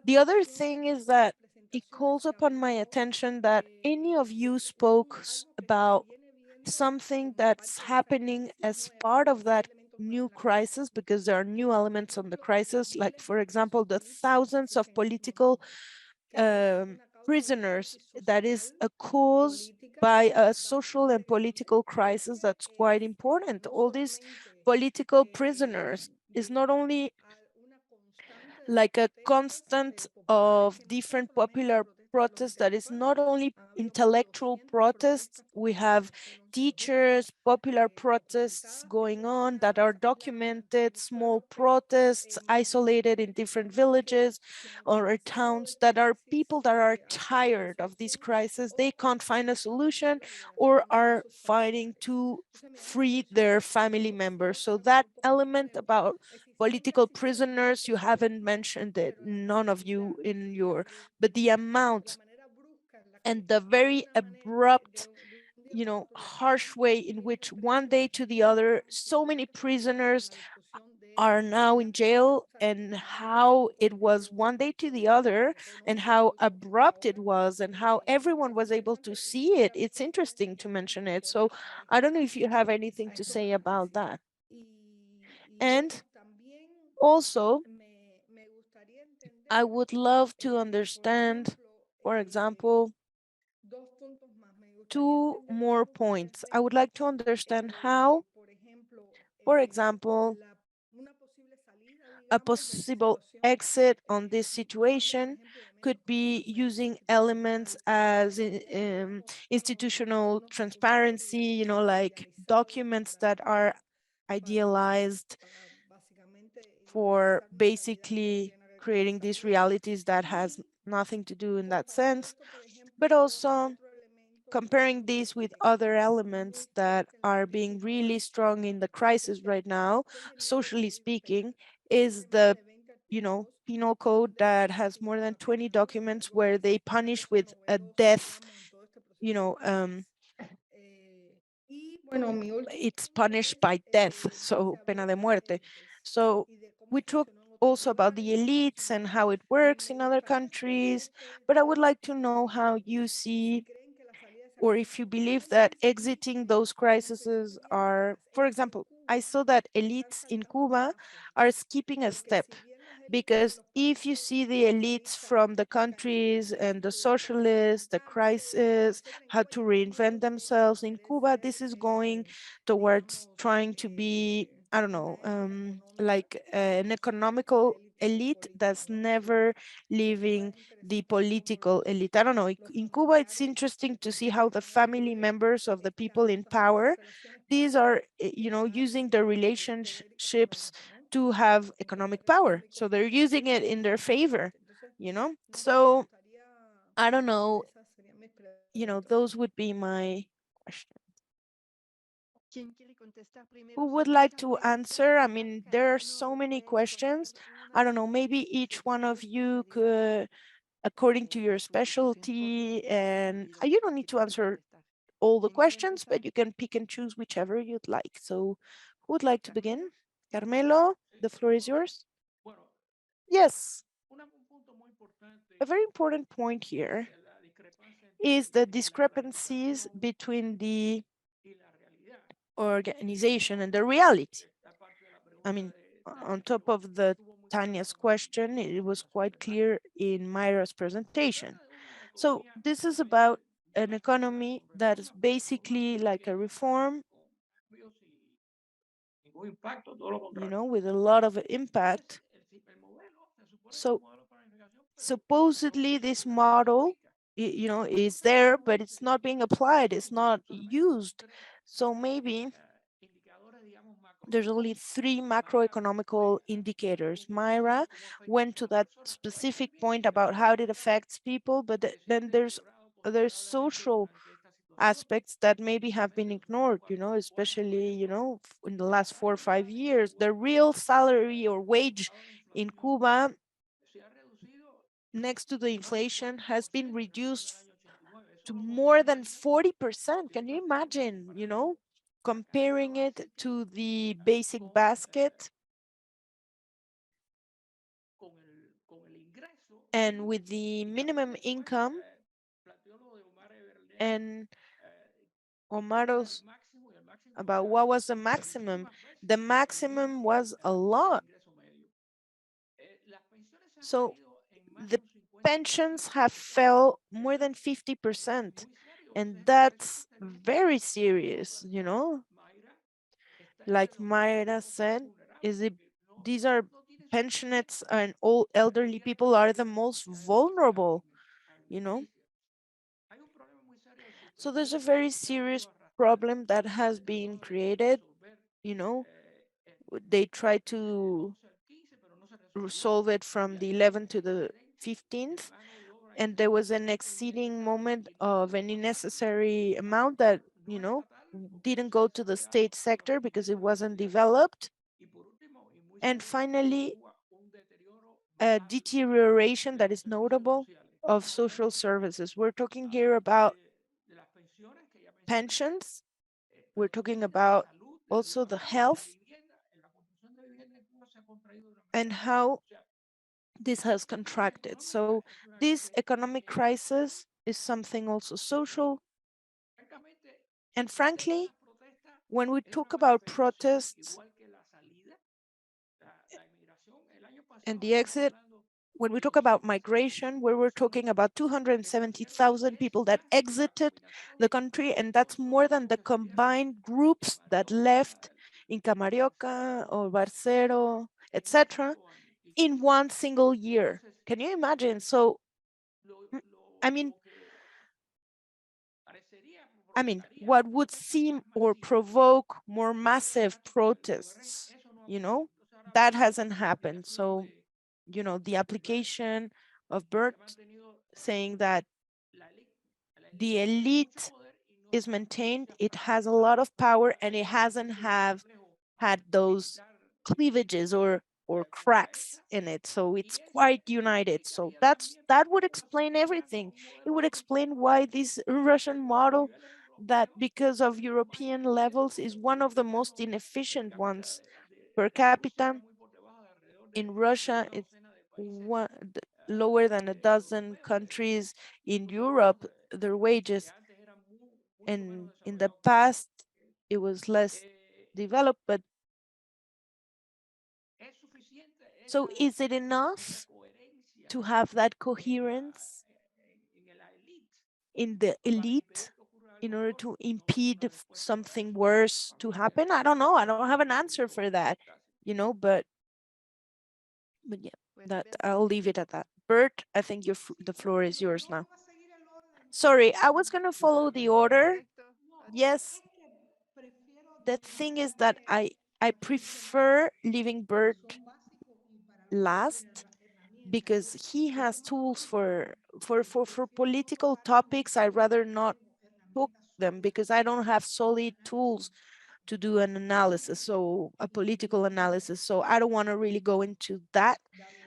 The other thing is that it calls upon my attention that any of you spoke about something that's happening as part of that new crisis, because there are new elements on the crisis, like for example the thousands of political prisoners. That is a cause by a social and political crisis that's quite important. All these political prisoners is not only like a constant of different popular protests that is not only intellectual protests. We have teachers, popular protests going on that are documented, small protests isolated in different villages or towns, that are people that are tired of this crisis. They can't find a solution or are fighting to free their family members. So that element about political prisoners, you haven't mentioned it, none of you in your, but the amount and the very abrupt, you know, harsh way in which one day to the other, so many prisoners are now in jail, and how it was one day to the other and how abrupt it was and how everyone was able to see it. It's interesting to mention it. So I don't know if you have anything to say about that. And also, I would love to understand, for example, two more points. I would like to understand how, for example, a possible exit on this situation could be using elements as institutional transparency, you know, like documents that are idealized for basically creating these realities that has nothing to do in that sense, but also comparing this with other elements that are being really strong in the crisis right now, socially speaking, is the, penal code that has more than 20 documents where they punish with a death, it's punished by death, so pena de muerte. So we talk also about the elites and how it works in other countries, but I would like to know how you see, or if you believe that exiting those crises are, for example, I saw that elites in Cuba are skipping a step, because if you see the elites from the countries and the socialists, the crisis, how to reinvent themselves in Cuba, this is going towards trying to be, I don't know, like an economical elite that's never leaving the political elite. I don't know. In Cuba, it's interesting to see how the family members of the people in power, these are, using their relationships to have economic power. So they're using it in their favor, So I don't know, those would be my questions. Who would like to answer? I mean, there are so many questions. I don't know, maybe each one of you could, according to your specialty, and you don't need to answer all the questions, but you can pick and choose whichever you'd like. So who would like to begin? Carmelo, the floor is yours. Yes, a very important point here is the discrepancies between the organization and the reality. I mean, on top of the Tanya's question, it was quite clear in Mayra's presentation. So this is about an economy that is basically like a reform, with a lot of impact. So supposedly this model, is there, but it's not being applied, it's not used. So maybe there's only 3 macroeconomical indicators. Mayra went to that specific point about how it affects people, but then there's social aspects that maybe have been ignored, especially, in the last 4 or 5 years. The real salary or wage in Cuba, next to the inflation, has been reduced to more than 40%. Can you imagine, comparing it to the basic basket? And with the minimum income, and Omaro's about what was the maximum. The maximum was a lot. So the pensions have fell more than 50%, and that's very serious, Like Mayra said, these are pensioners, and all elderly people are the most vulnerable, So there's a very serious problem that has been created, They try to solve it from the 11th to the 15th, and there was an exceeding moment of an unnecessary amount that, didn't go to the state sector because it wasn't developed. And finally, a deterioration that is notable of social services. We're talking here about pensions. We're talking about also the health and how this has contracted. So this economic crisis is something also social. And frankly, when we talk about protests and the exit, when we talk about migration, where we're talking about 270,000 people that exited the country, and that's more than the combined groups that left in Camarioca or Barcero, etc., in one single year. Can you imagine? So, I mean, what would seem or provoke more massive protests, that hasn't happened. So, the application of Bert saying that the elite is maintained, it has a lot of power, and it hasn't had those cleavages or cracks in it. So it's quite united. So that would explain everything. It would explain why this Russian model, that because of European levels, is one of the most inefficient ones per capita. In Russia, it's lower than a dozen countries in Europe, their wages. And in the past, it was less developed, but so is it enough to have that coherence in the elite in order to impede something worse to happen? I don't know. I don't have an answer for that, but yeah, that I'll leave it at that. Bert, I think the floor is yours now. Sorry, I was going to follow the order. Yes. The thing is that I prefer leaving Bert last because he has tools for political topics. I rather not talk them because I don't have solid tools to do an analysis, so a political analysis. So I don't want to really go into that.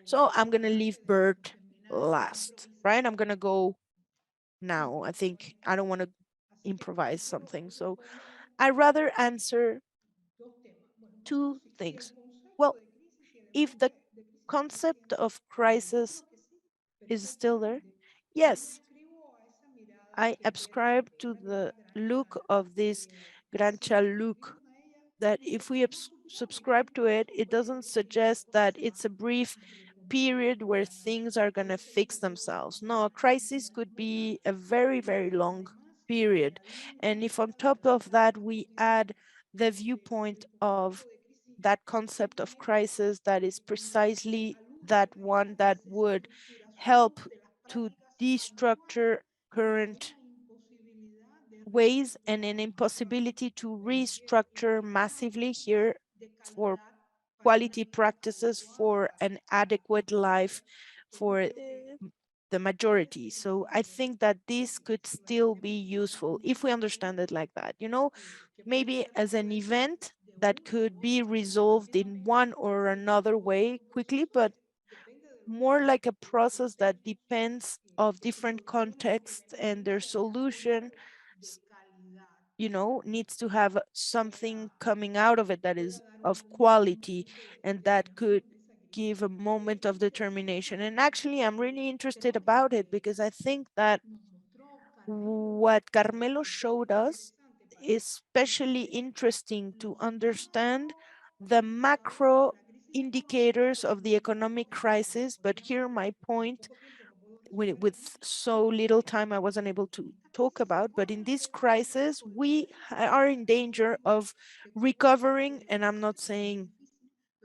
So I'm going to leave Bert last, right? I'm going to go now. I think I don't want to improvise something. So I rather answer two things. Well, if the concept of crisis is still there, yes, I ascribe to the look of this Grancha look, that if we subscribe to it, it doesn't suggest that it's a brief period where things are going to fix themselves. No, a crisis could be a very, very long period. And if on top of that, we add the viewpoint of that concept of crisis, that is precisely that one that would help to destructure current ways and an impossibility to restructure massively here for quality practices for an adequate life for the majority. So I think that this could still be useful if we understand it like that, maybe as an event that could be resolved in one or another way quickly, but more like a process that depends of different contexts, and their solution needs to have something coming out of it that is of quality and that could give a moment of determination. And actually, I'm really interested about it because I think that what Carmelo showed us is especially interesting to understand the macro indicators of the economic crisis. But here my point, with so little time, I wasn't able to talk about, but in this crisis, we are in danger of recovering, and I'm not saying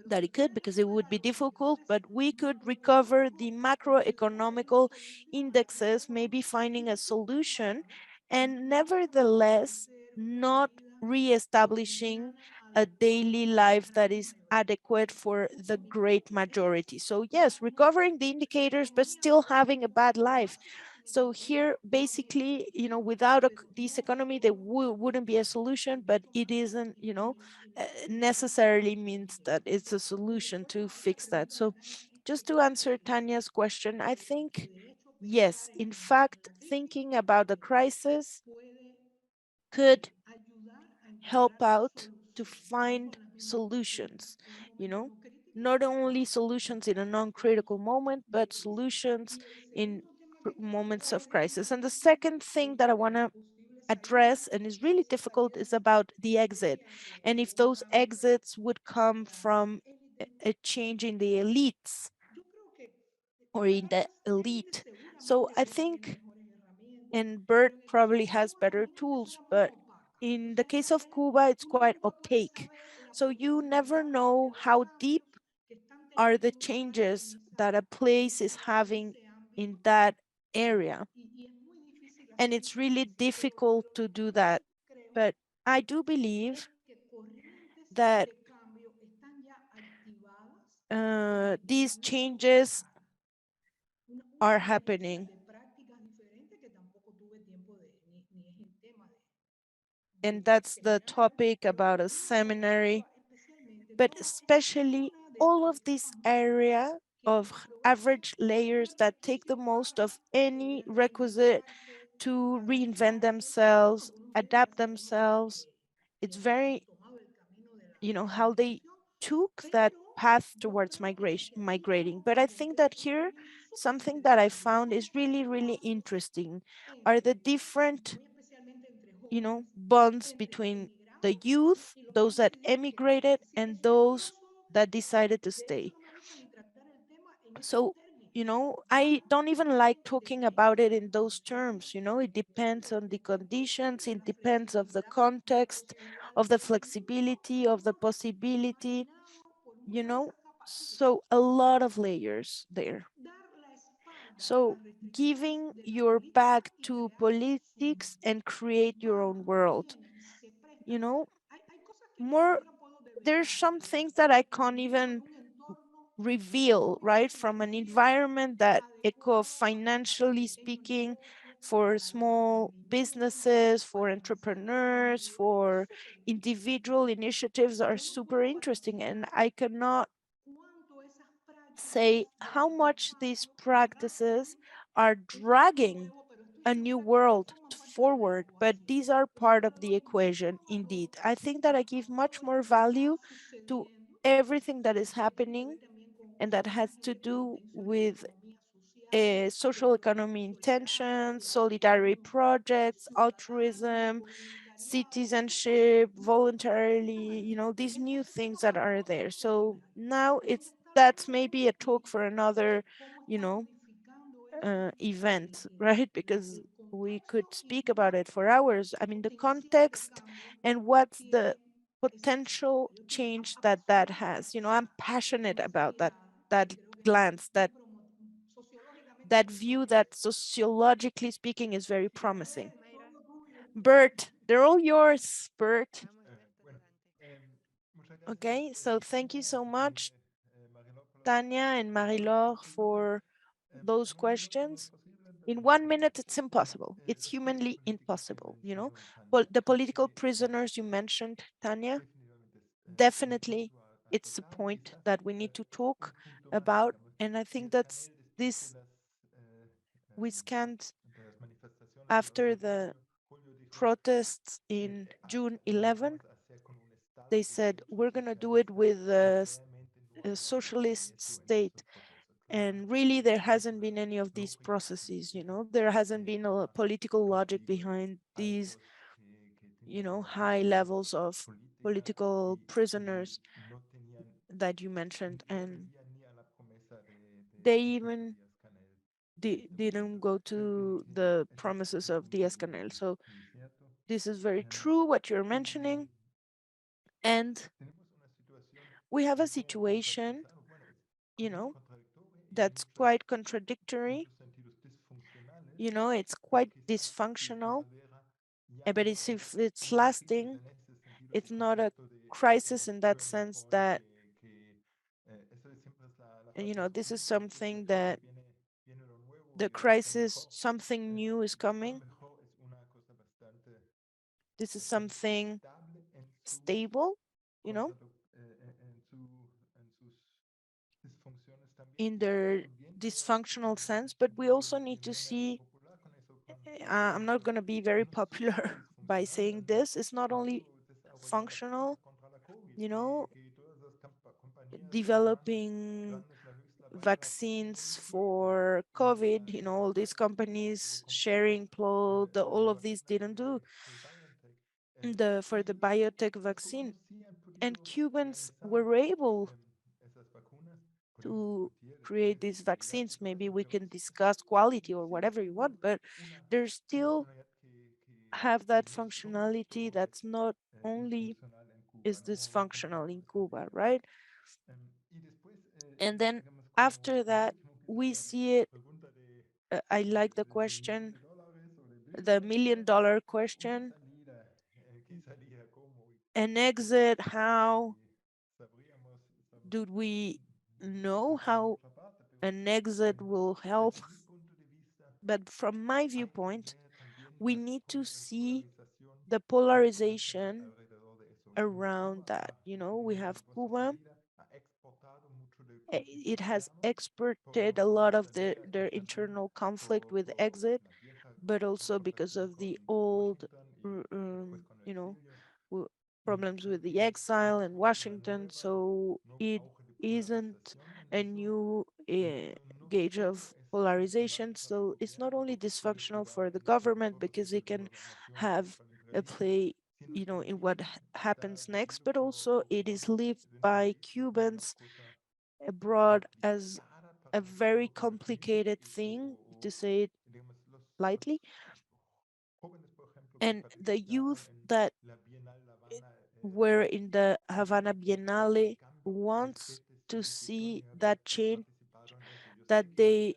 that it could, because it would be difficult, but we could recover the macroeconomical indexes, maybe finding a solution, and nevertheless not reestablishing a daily life that is adequate for the great majority. So yes, recovering the indicators, but still having a bad life. So here, basically, without this economy, there wouldn't be a solution, but it isn't, necessarily means that it's a solution to fix that. So just to answer Tanya's question, I think, yes, in fact, thinking about the crisis could help out to find solutions, not only solutions in a non-critical moment, but solutions in moments of crisis. And the second thing that I want to address, and is really difficult, is about the exit. And if those exits would come from a change in the elites or in the elite. So I think, and Bert probably has better tools, but in the case of Cuba, it's quite opaque. So you never know how deep are the changes that a place is having in that area. And it's really difficult to do that. But I do believe that these changes are happening. and that's the topic about a seminary, but especially all of this area of average layers that take the most of any requisite to reinvent themselves, adapt themselves. It's very, how they took that path towards migrating. But I think that here, something that I found is really, really interesting are the different, bonds between the youth, those that emigrated, and those that decided to stay. So, I don't even like talking about it in those terms, it depends on the conditions, it depends of the context, of the flexibility, of the possibility, so a lot of layers there. So giving your back to politics and create your own world, you know, more, there's some things that I can't even reveal, right? From an environment that financially speaking, for small businesses, for entrepreneurs, for individual initiatives are super interesting. And I cannot say how much these practices are dragging a new world forward, but these are part of the equation indeed. I think that I give much more value to everything that is happening and that has to do with social economy intentions, solidarity projects, altruism, citizenship, voluntarily, these new things that are there. So now that's maybe a talk for another, event, right? Because we could speak about it for hours. I mean, the context and what's the potential change that has. I'm passionate about that glance, that view that sociologically speaking is very promising. Bert, they're all yours, Bert. Okay, so thank you so much, Tanya and Marie-Laure, for those questions. In 1 minute, it's impossible. It's humanly impossible, But the political prisoners you mentioned, Tanya, definitely it's a point that we need to talk about. And I think that's this, we scanned after the protests in June 11, they said, we're going to do it with a socialist state. And really, there hasn't been any of these processes, there hasn't been a political logic behind these, high levels of political prisoners that you mentioned. And they even didn't go to the promises of Diaz-Canel. So this is very true what you're mentioning. And we have a situation, that's quite contradictory. It's quite dysfunctional, but if it's lasting, it's not a crisis in that sense that, this is something that the crisis, something new is coming. This is something stable, in their dysfunctional sense, but we also need to see, I'm not going to be very popular by saying this, it's not only functional, developing vaccines for COVID, all these companies sharing all of these didn't do for the biotech vaccine. And Cubans were able to create these vaccines. Maybe we can discuss quality or whatever you want, but there's still have that functionality that's not only is dysfunctional in Cuba, right? And then after that, we see it. I like the question, the $1 million question. An exit, how do we know how an exit will help? But from my viewpoint, we need to see the polarization around that. You know, we have Cuba. It has exported a lot of their internal conflict with exit, but also because of the old, you know, problems with the exile in Washington. So it isn't a new gauge of polarization. So it's not only dysfunctional for the government because it can have a play, you know, in what happens next, but also it is lived by Cubans abroad as a very complicated thing, to say it lightly. And the youth that were in the Havana Biennale wants to see that change, that they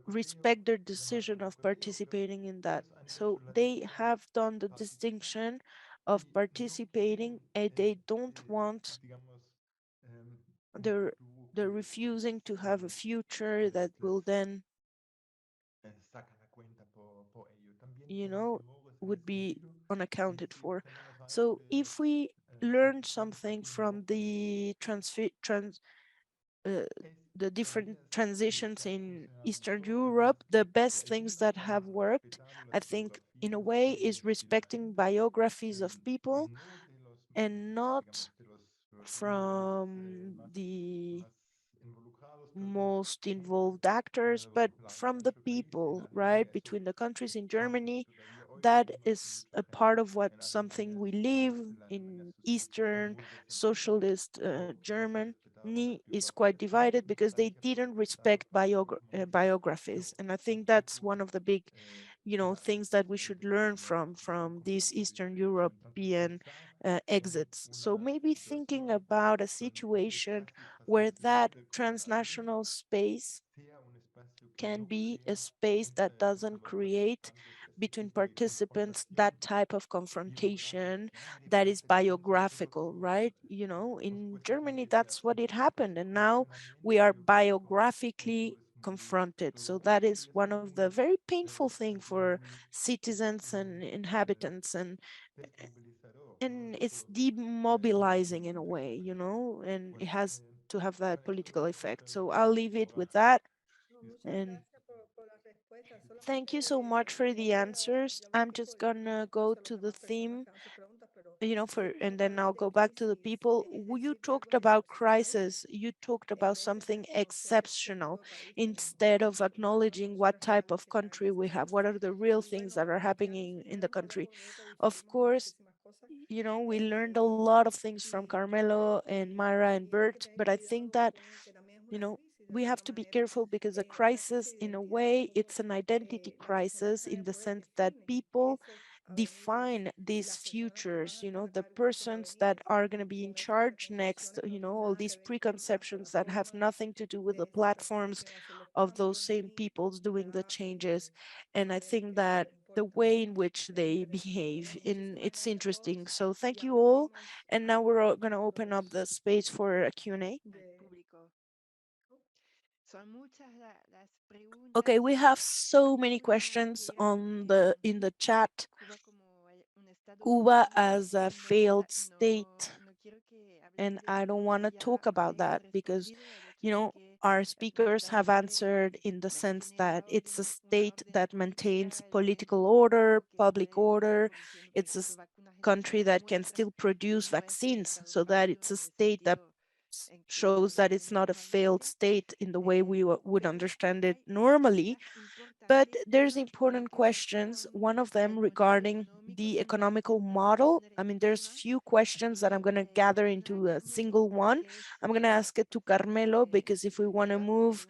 respect their decision of participating in that. So they have done the distinction of participating, and they don't want, they're refusing to have a future that will then, you know, would be unaccounted for. So if we learn something from the uh, the different transitions in Eastern Europe, the best things that have worked, I think, in a way, is respecting biographies of people and not from the most involved actors, but from the people, right? Between the countries in Germany, that is a part of what something we live in Eastern socialist Germany is quite divided because they didn't respect biographies. And I think that's one of the big, you know, things that we should learn from these Eastern European exits. So maybe thinking about a situation where that transnational space can be a space that doesn't create between participants that type of confrontation that is biographical, right? You know, in Germany, that's what it happened. And now we are biographically confronted. So that is one of the very painful thing for citizens and inhabitants, and it's demobilizing in a way, you know, and it has to have that political effect. So I'll leave it with that. And thank you so much for the answers. I'm just gonna go to the theme, you know, and then I'll go back to the people. You talked about crisis. You talked about something exceptional instead of acknowledging what type of country we have. What are the real things that are happening in the country? Of course, you know, we learned a lot of things from Carmelo and Mayra and Bert, but I think that, you know, we have to be careful because a crisis, in a way, it's an identity crisis in the sense that people define these futures, you know, the persons that are going to be in charge next, you know, all these preconceptions that have nothing to do with the platforms of those same peoples doing the changes. And I think that the way in which they behave, and it's interesting. So thank you all. And now we're going to open up the space for a Q&A. Okay, we have so many questions on in the chat. Cuba as a failed state, and I don't want to talk about that because, you know, our speakers have answered in the sense that it's a state that maintains political order, public order. It's a country that can still produce vaccines, so that it's a state that shows that it's not a failed state in the way we would understand it normally. But there's important questions, one of them regarding the economical model. I mean, there's few questions that I'm going to gather into a single one. I'm going to ask it to Carmelo because if we want to move,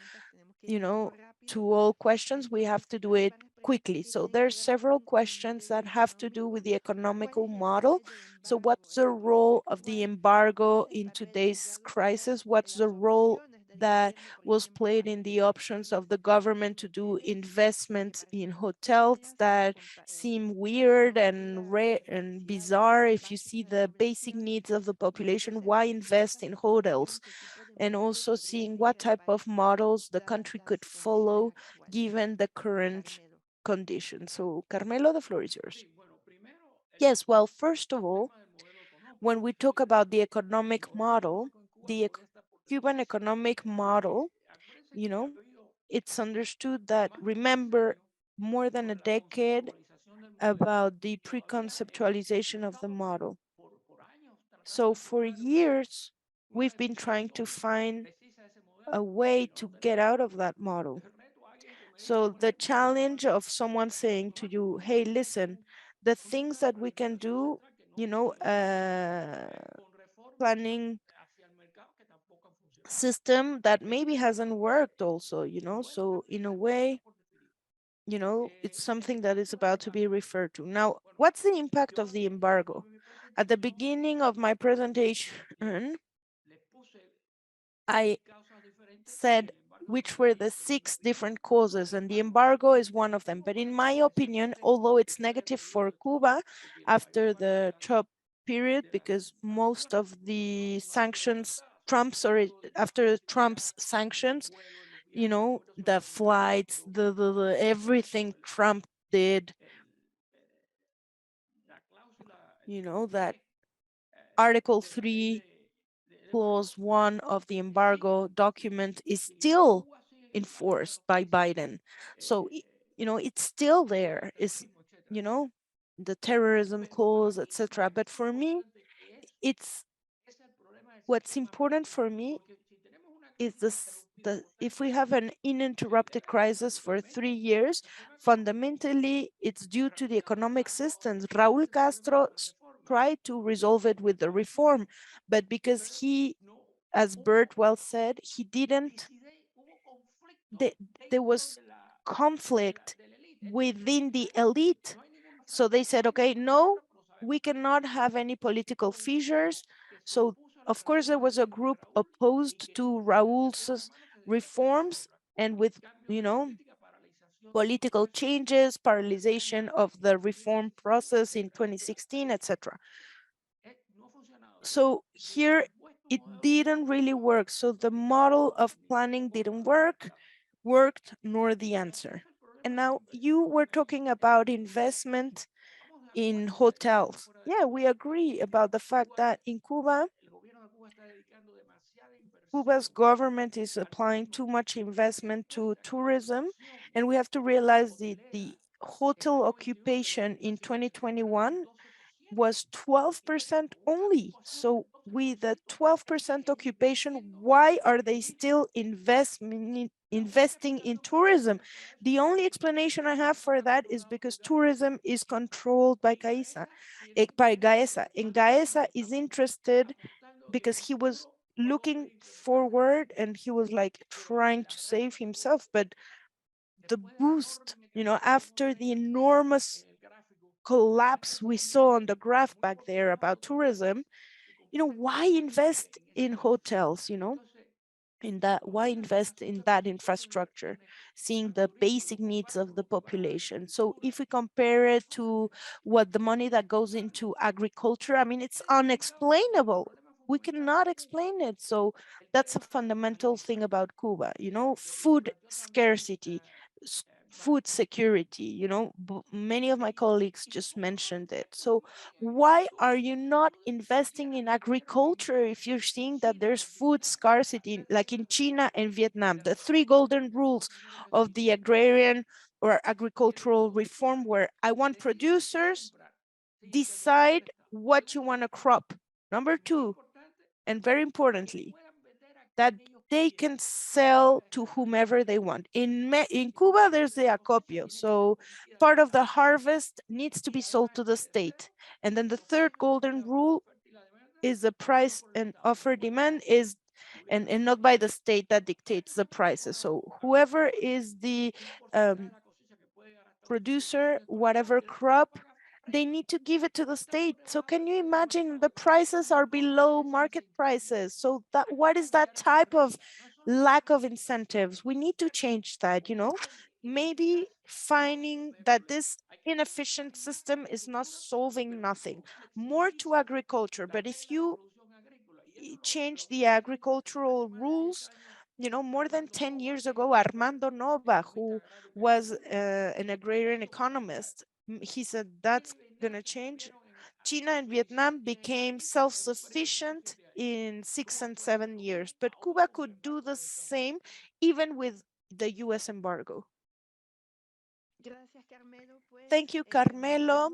you know, to all questions, we have to do it quickly. So there's several questions that have to do with the economical model. So what's the role of the embargo in today's crisis? What's the role that was played in the options of the government to do investments in hotels that seem weird and rare and bizarre? If you see the basic needs of the population, why invest in hotels? And also seeing what type of models the country could follow given the current conditions. So Carmelo, the floor is yours. Yes, well, first of all, when we talk about the economic model, the Cuban economic model, you know, it's understood that, remember, more than a decade about the pre-conceptualization of the model. So for years, we've been trying to find a way to get out of that model. So the challenge of someone saying to you, hey, listen, the things that we can do, planning system that maybe hasn't worked also, so in a way, it's something that is about to be referred to. Now, what's the impact of the embargo? At the beginning of my presentation, I said which were the 6 different causes, and the embargo is one of them. But in my opinion, although it's negative for Cuba after the Trump period, because most of the sanctions, after Trump's sanctions, the flights, the everything Trump did, that Article 3 Clause 1 of the embargo document is still enforced by Biden. So, it's still there, is, the terrorism clause, etc. But for me, what's important for me is if we have an uninterrupted crisis for 3 years, fundamentally, it's due to the economic systems. Raúl Castro tried to resolve it with the reform, but because he, as Bert well said, he didn't, there was conflict within the elite. So they said, okay, no, we cannot have any political fissures. So of course there was a group opposed to Raúl's reforms, and with, political changes, paralyzation of the reform process in 2016, etc. So here it didn't really work. So the model of planning didn't worked, nor the answer. And now you were talking about investment in hotels. Yeah, we agree about the fact that in Cuba, Cuba's government is applying too much investment to tourism, and we have to realize the hotel occupation in 2021 was 12% only. So with the 12% occupation, why are they still investing in tourism? The only explanation I have for that is because tourism is controlled by Gaesa, and Gaesa is interested because he was looking forward and he was like trying to save himself, but the boost, after the enormous collapse we saw on the graph back there about tourism, why invest in hotels, in that, why invest in that infrastructure, seeing the basic needs of the population? So if we compare it to what the money that goes into agriculture, I mean, it's unexplainable. We cannot explain it. So that's a fundamental thing about Cuba, food scarcity, food security, many of my colleagues just mentioned it. So why are you not investing in agriculture if you're seeing that there's food scarcity, like in China and Vietnam? The 3 golden rules of the agrarian or agricultural reform, where I want producers decide what you want to crop. Number 2, and very importantly, that they can sell to whomever they want. In Cuba, there's the acopio. So part of the harvest needs to be sold to the state. And then the 3rd golden rule is the price and offer demand is, and not by the state that dictates the prices. So whoever is the producer, whatever crop, they need to give it to the state. So can you imagine, the prices are below market prices? So that, what is that type of lack of incentives? We need to change that, maybe finding that this inefficient system is not solving nothing. More to agriculture, but if you change the agricultural rules, more than 10 years ago, Armando Nova, who was an agrarian economist, he said that's going to change. China and Vietnam became self-sufficient in 6 and 7 years, but Cuba could do the same even with the US embargo. Thank you, Carmelo.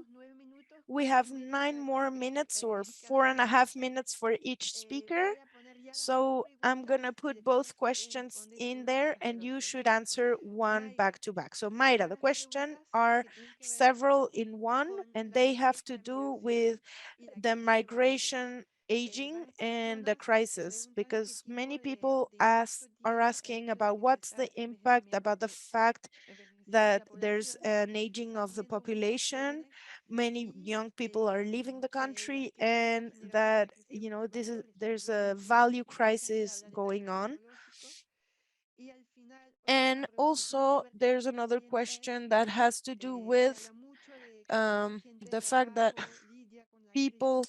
We have 9 more minutes or 4.5 minutes for each speaker. So I'm gonna put both questions in there and you should answer one back to back. So Mayra, the question are several in one and they have to do with the migration, aging, and the crisis, because many people are asking about what's the impact, about the fact that there's an aging of the population, many young people are leaving the country, and that, you know, there's a value crisis going on. And also there's another question that has to do with the fact that people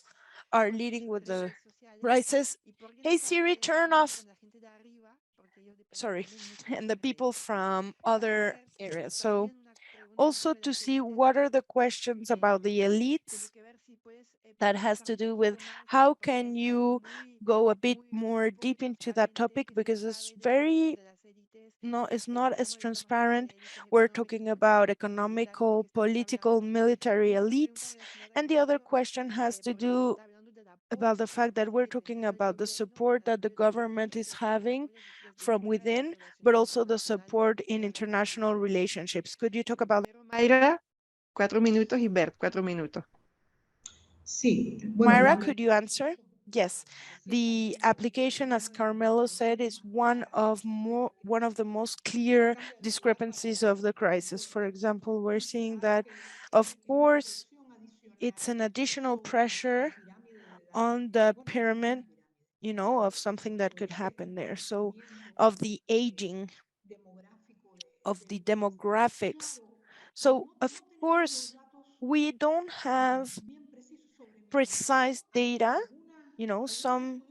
are leading with the crisis. Hey Siri, turn off. Sorry, and the people from other areas. So also to see what are the questions about the elites that has to do with how can you go a bit more deep into that topic, because it's very no, it's not as transparent. We're talking about economical, political, military elites. And the other question has to do about the fact that we're talking about the support that the government is having from within, but also the support in international relationships. Could you talk about Mayra, 4 minutos, y Bert, 4 minutos. Sí, Mayra, could you answer? Yes, the application, as Carmelo said, is one of the most clear discrepancies of the crisis. For example, we're seeing that, of course, it's an additional pressure on the pyramid, you know, of something that could happen there. So of the aging, of the demographics. So of course, we don't have precise data. You know, some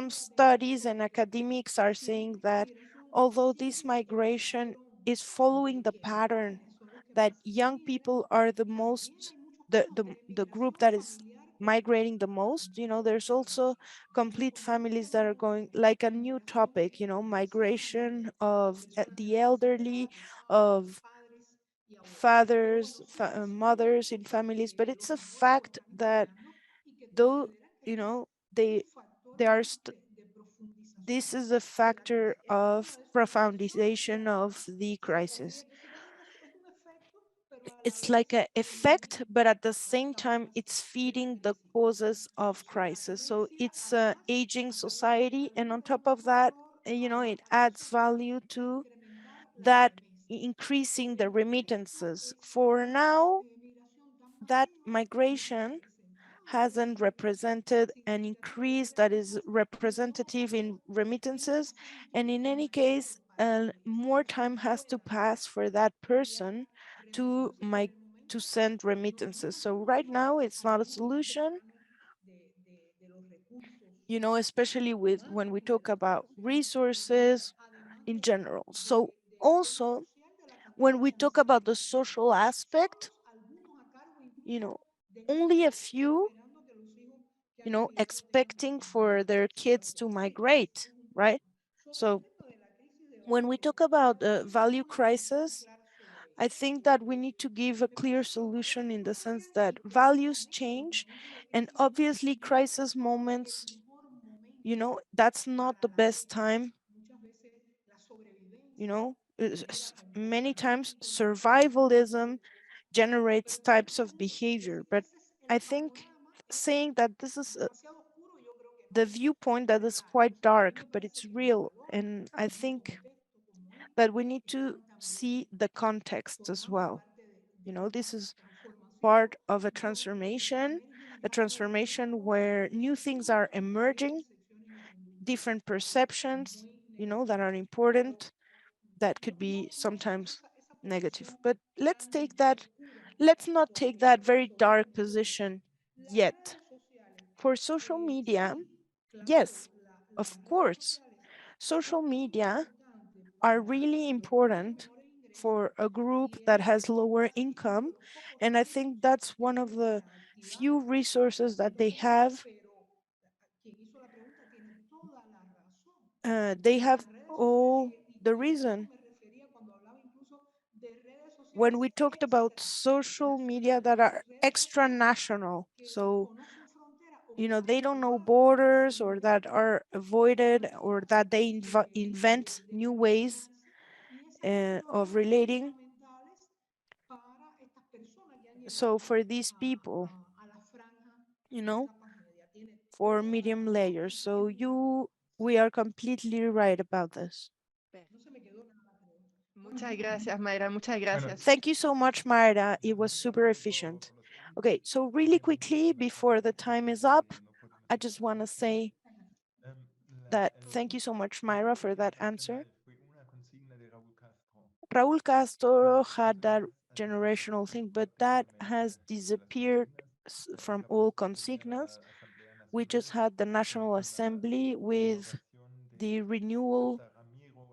studies and academics are saying that although this migration is following the pattern that young people are the most, the group that is migrating the most, you know, there's also complete families that are going, like a new topic, you know, migration of the elderly, of fathers, mothers in families. But it's a fact that though, you know, they are this is a factor of profundization of the crisis. It's like an effect, but at the same time, it's feeding the causes of crisis. So it's an aging society. And on top of that, you know, it adds value to that, increasing the remittances. For now, that migration hasn't represented an increase that is representative in remittances. And in any case, more time has to pass for that person to send remittances. So right now it's not a solution, you know, especially with when we talk about resources in general. So also when we talk about the social aspect, you know, only a few, you know, expecting for their kids to migrate, right? So when we talk about the value crisis, I think that we need to give a clear solution in the sense that values change, and obviously crisis moments, you know, that's not the best time, you know, many times survivalism generates types of behavior. But I think saying that this is the viewpoint that is quite dark, but it's real. And I think that we need to see the context as well. You know, this is part of a transformation where new things are emerging, different perceptions, you know, that are important, that could be sometimes negative. But let's not take that very dark position yet. For social media, yes, of course, social media are really important for a group that has lower income. And I think that's one of the few resources that they have, they have all the reason. When we talked about social media that are extra national, so they don't know borders, or that are avoided, or that they invent new ways of relating. So for these people, for medium layers, so we are completely right about this. Muchas gracias, Mayra. Muchas gracias. Thank you so much, Mayra. It was super efficient. Okay, so really quickly, before the time is up, I just want to say that thank you so much, Mayra, for that answer. Raúl Castro had that generational thing, but that has disappeared from all consignas. We just had the National Assembly with the renewal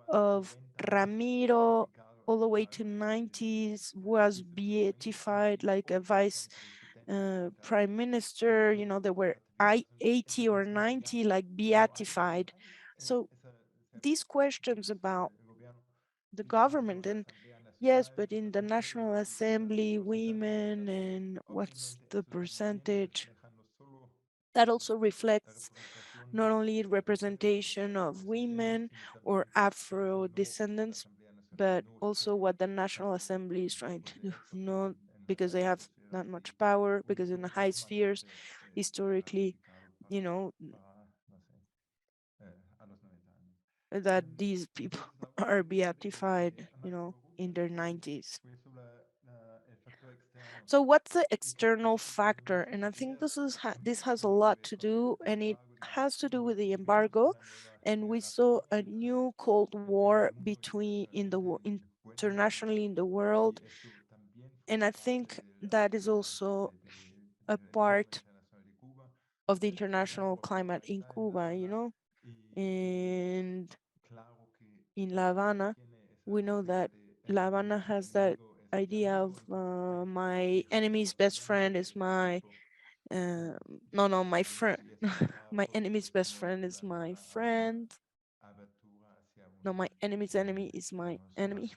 of Ramiro all the way to 90s, was beatified like a vice prime minister. There were 80 or 90 like beatified. So these questions about the government, and yes, but in the National Assembly, women, and what's the percentage? That also reflects not only representation of women or Afro descendants, but also what the National Assembly is trying to do, not because they have not much power, because in the high spheres, historically, that these people are beatified, in their 90s. So what's the external factor? And I think this has a lot to do, and it has to do with the embargo. And we saw a new Cold War internationally in the world. And I think that is also a part of the international climate in Cuba, and in La Habana, we know that La Habana has that idea of my enemy's best friend is my no, my friend. My enemy's best friend is my friend. No, my enemy's enemy is my enemy.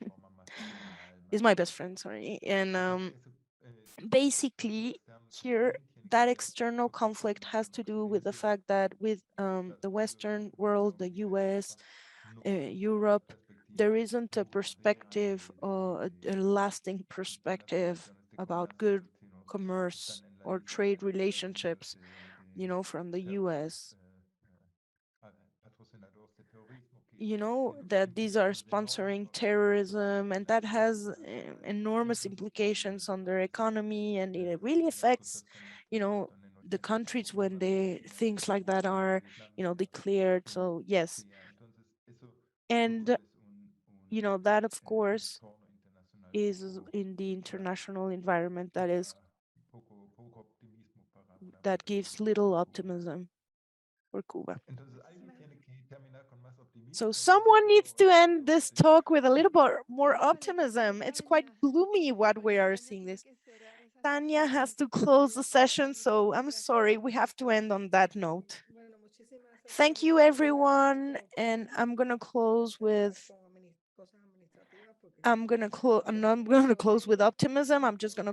Is my best friend, sorry. And basically here, that external conflict has to do with the fact that with the Western world, the US, Europe, there isn't a perspective, a lasting perspective about good commerce or trade relationships, from the US. That these are sponsoring terrorism, and that has enormous implications on their economy, and it really affects, the countries when things like that are, declared. So yes, and that of course is in the international environment that gives little optimism for Cuba. So someone needs to end this talk with a little bit more optimism. It's quite gloomy what we are seeing this. Tanya has to close the session, so I'm sorry, we have to end on that note. Thank you, everyone, and I'm gonna close with I'm not going to close with optimism. I'm just going to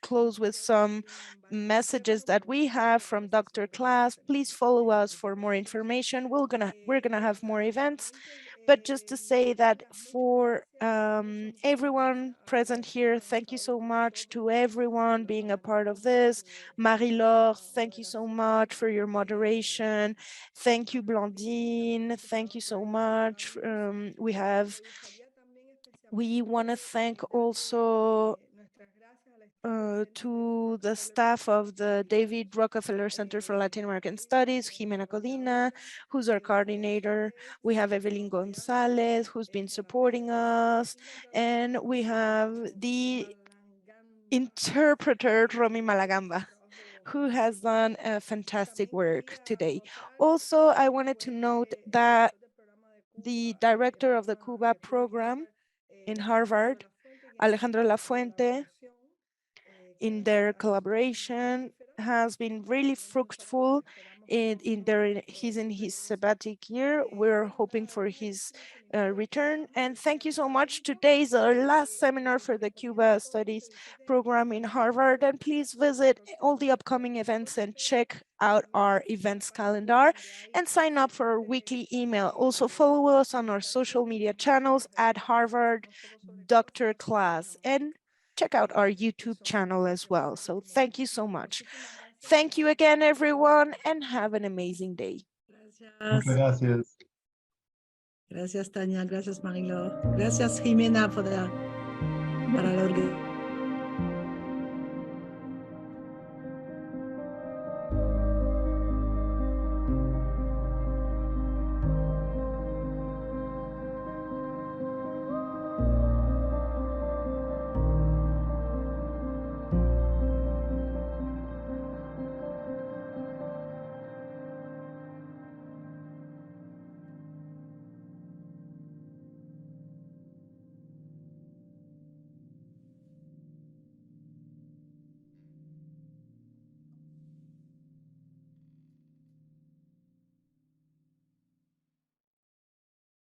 close with some messages that we have from Dr. Class. Please follow us for more information. We're gonna have more events, but just to say that for everyone present here, thank you so much to everyone being a part of this. Marie-Laure, thank you so much for your moderation. Thank you, Blandine. Thank you so much. We want to thank also to the staff of the David Rockefeller Center for Latin American Studies, Jimena Codina, who's our coordinator. We have Evelyn Gonzalez, who's been supporting us. And we have the interpreter, Romy Malagamba, who has done a fantastic work today. Also, I wanted to note that the director of the Cuba program in Harvard, Alejandro Lafuente, in their collaboration has been really fruitful. He's in his sabbatic year. We're hoping for his return. And thank you so much. Today is our last seminar for the Cuba Studies program in Harvard. And please visit all the upcoming events and check out our events calendar and sign up for our weekly email. Also follow us on our social media channels at Harvard Doctor Class and check out our YouTube channel as well. So thank you so much. Thank you again, everyone, and have an amazing day. Muchas gracias. Gracias, Tania. Gracias, Marilo. Gracias, Jimena, para la organización.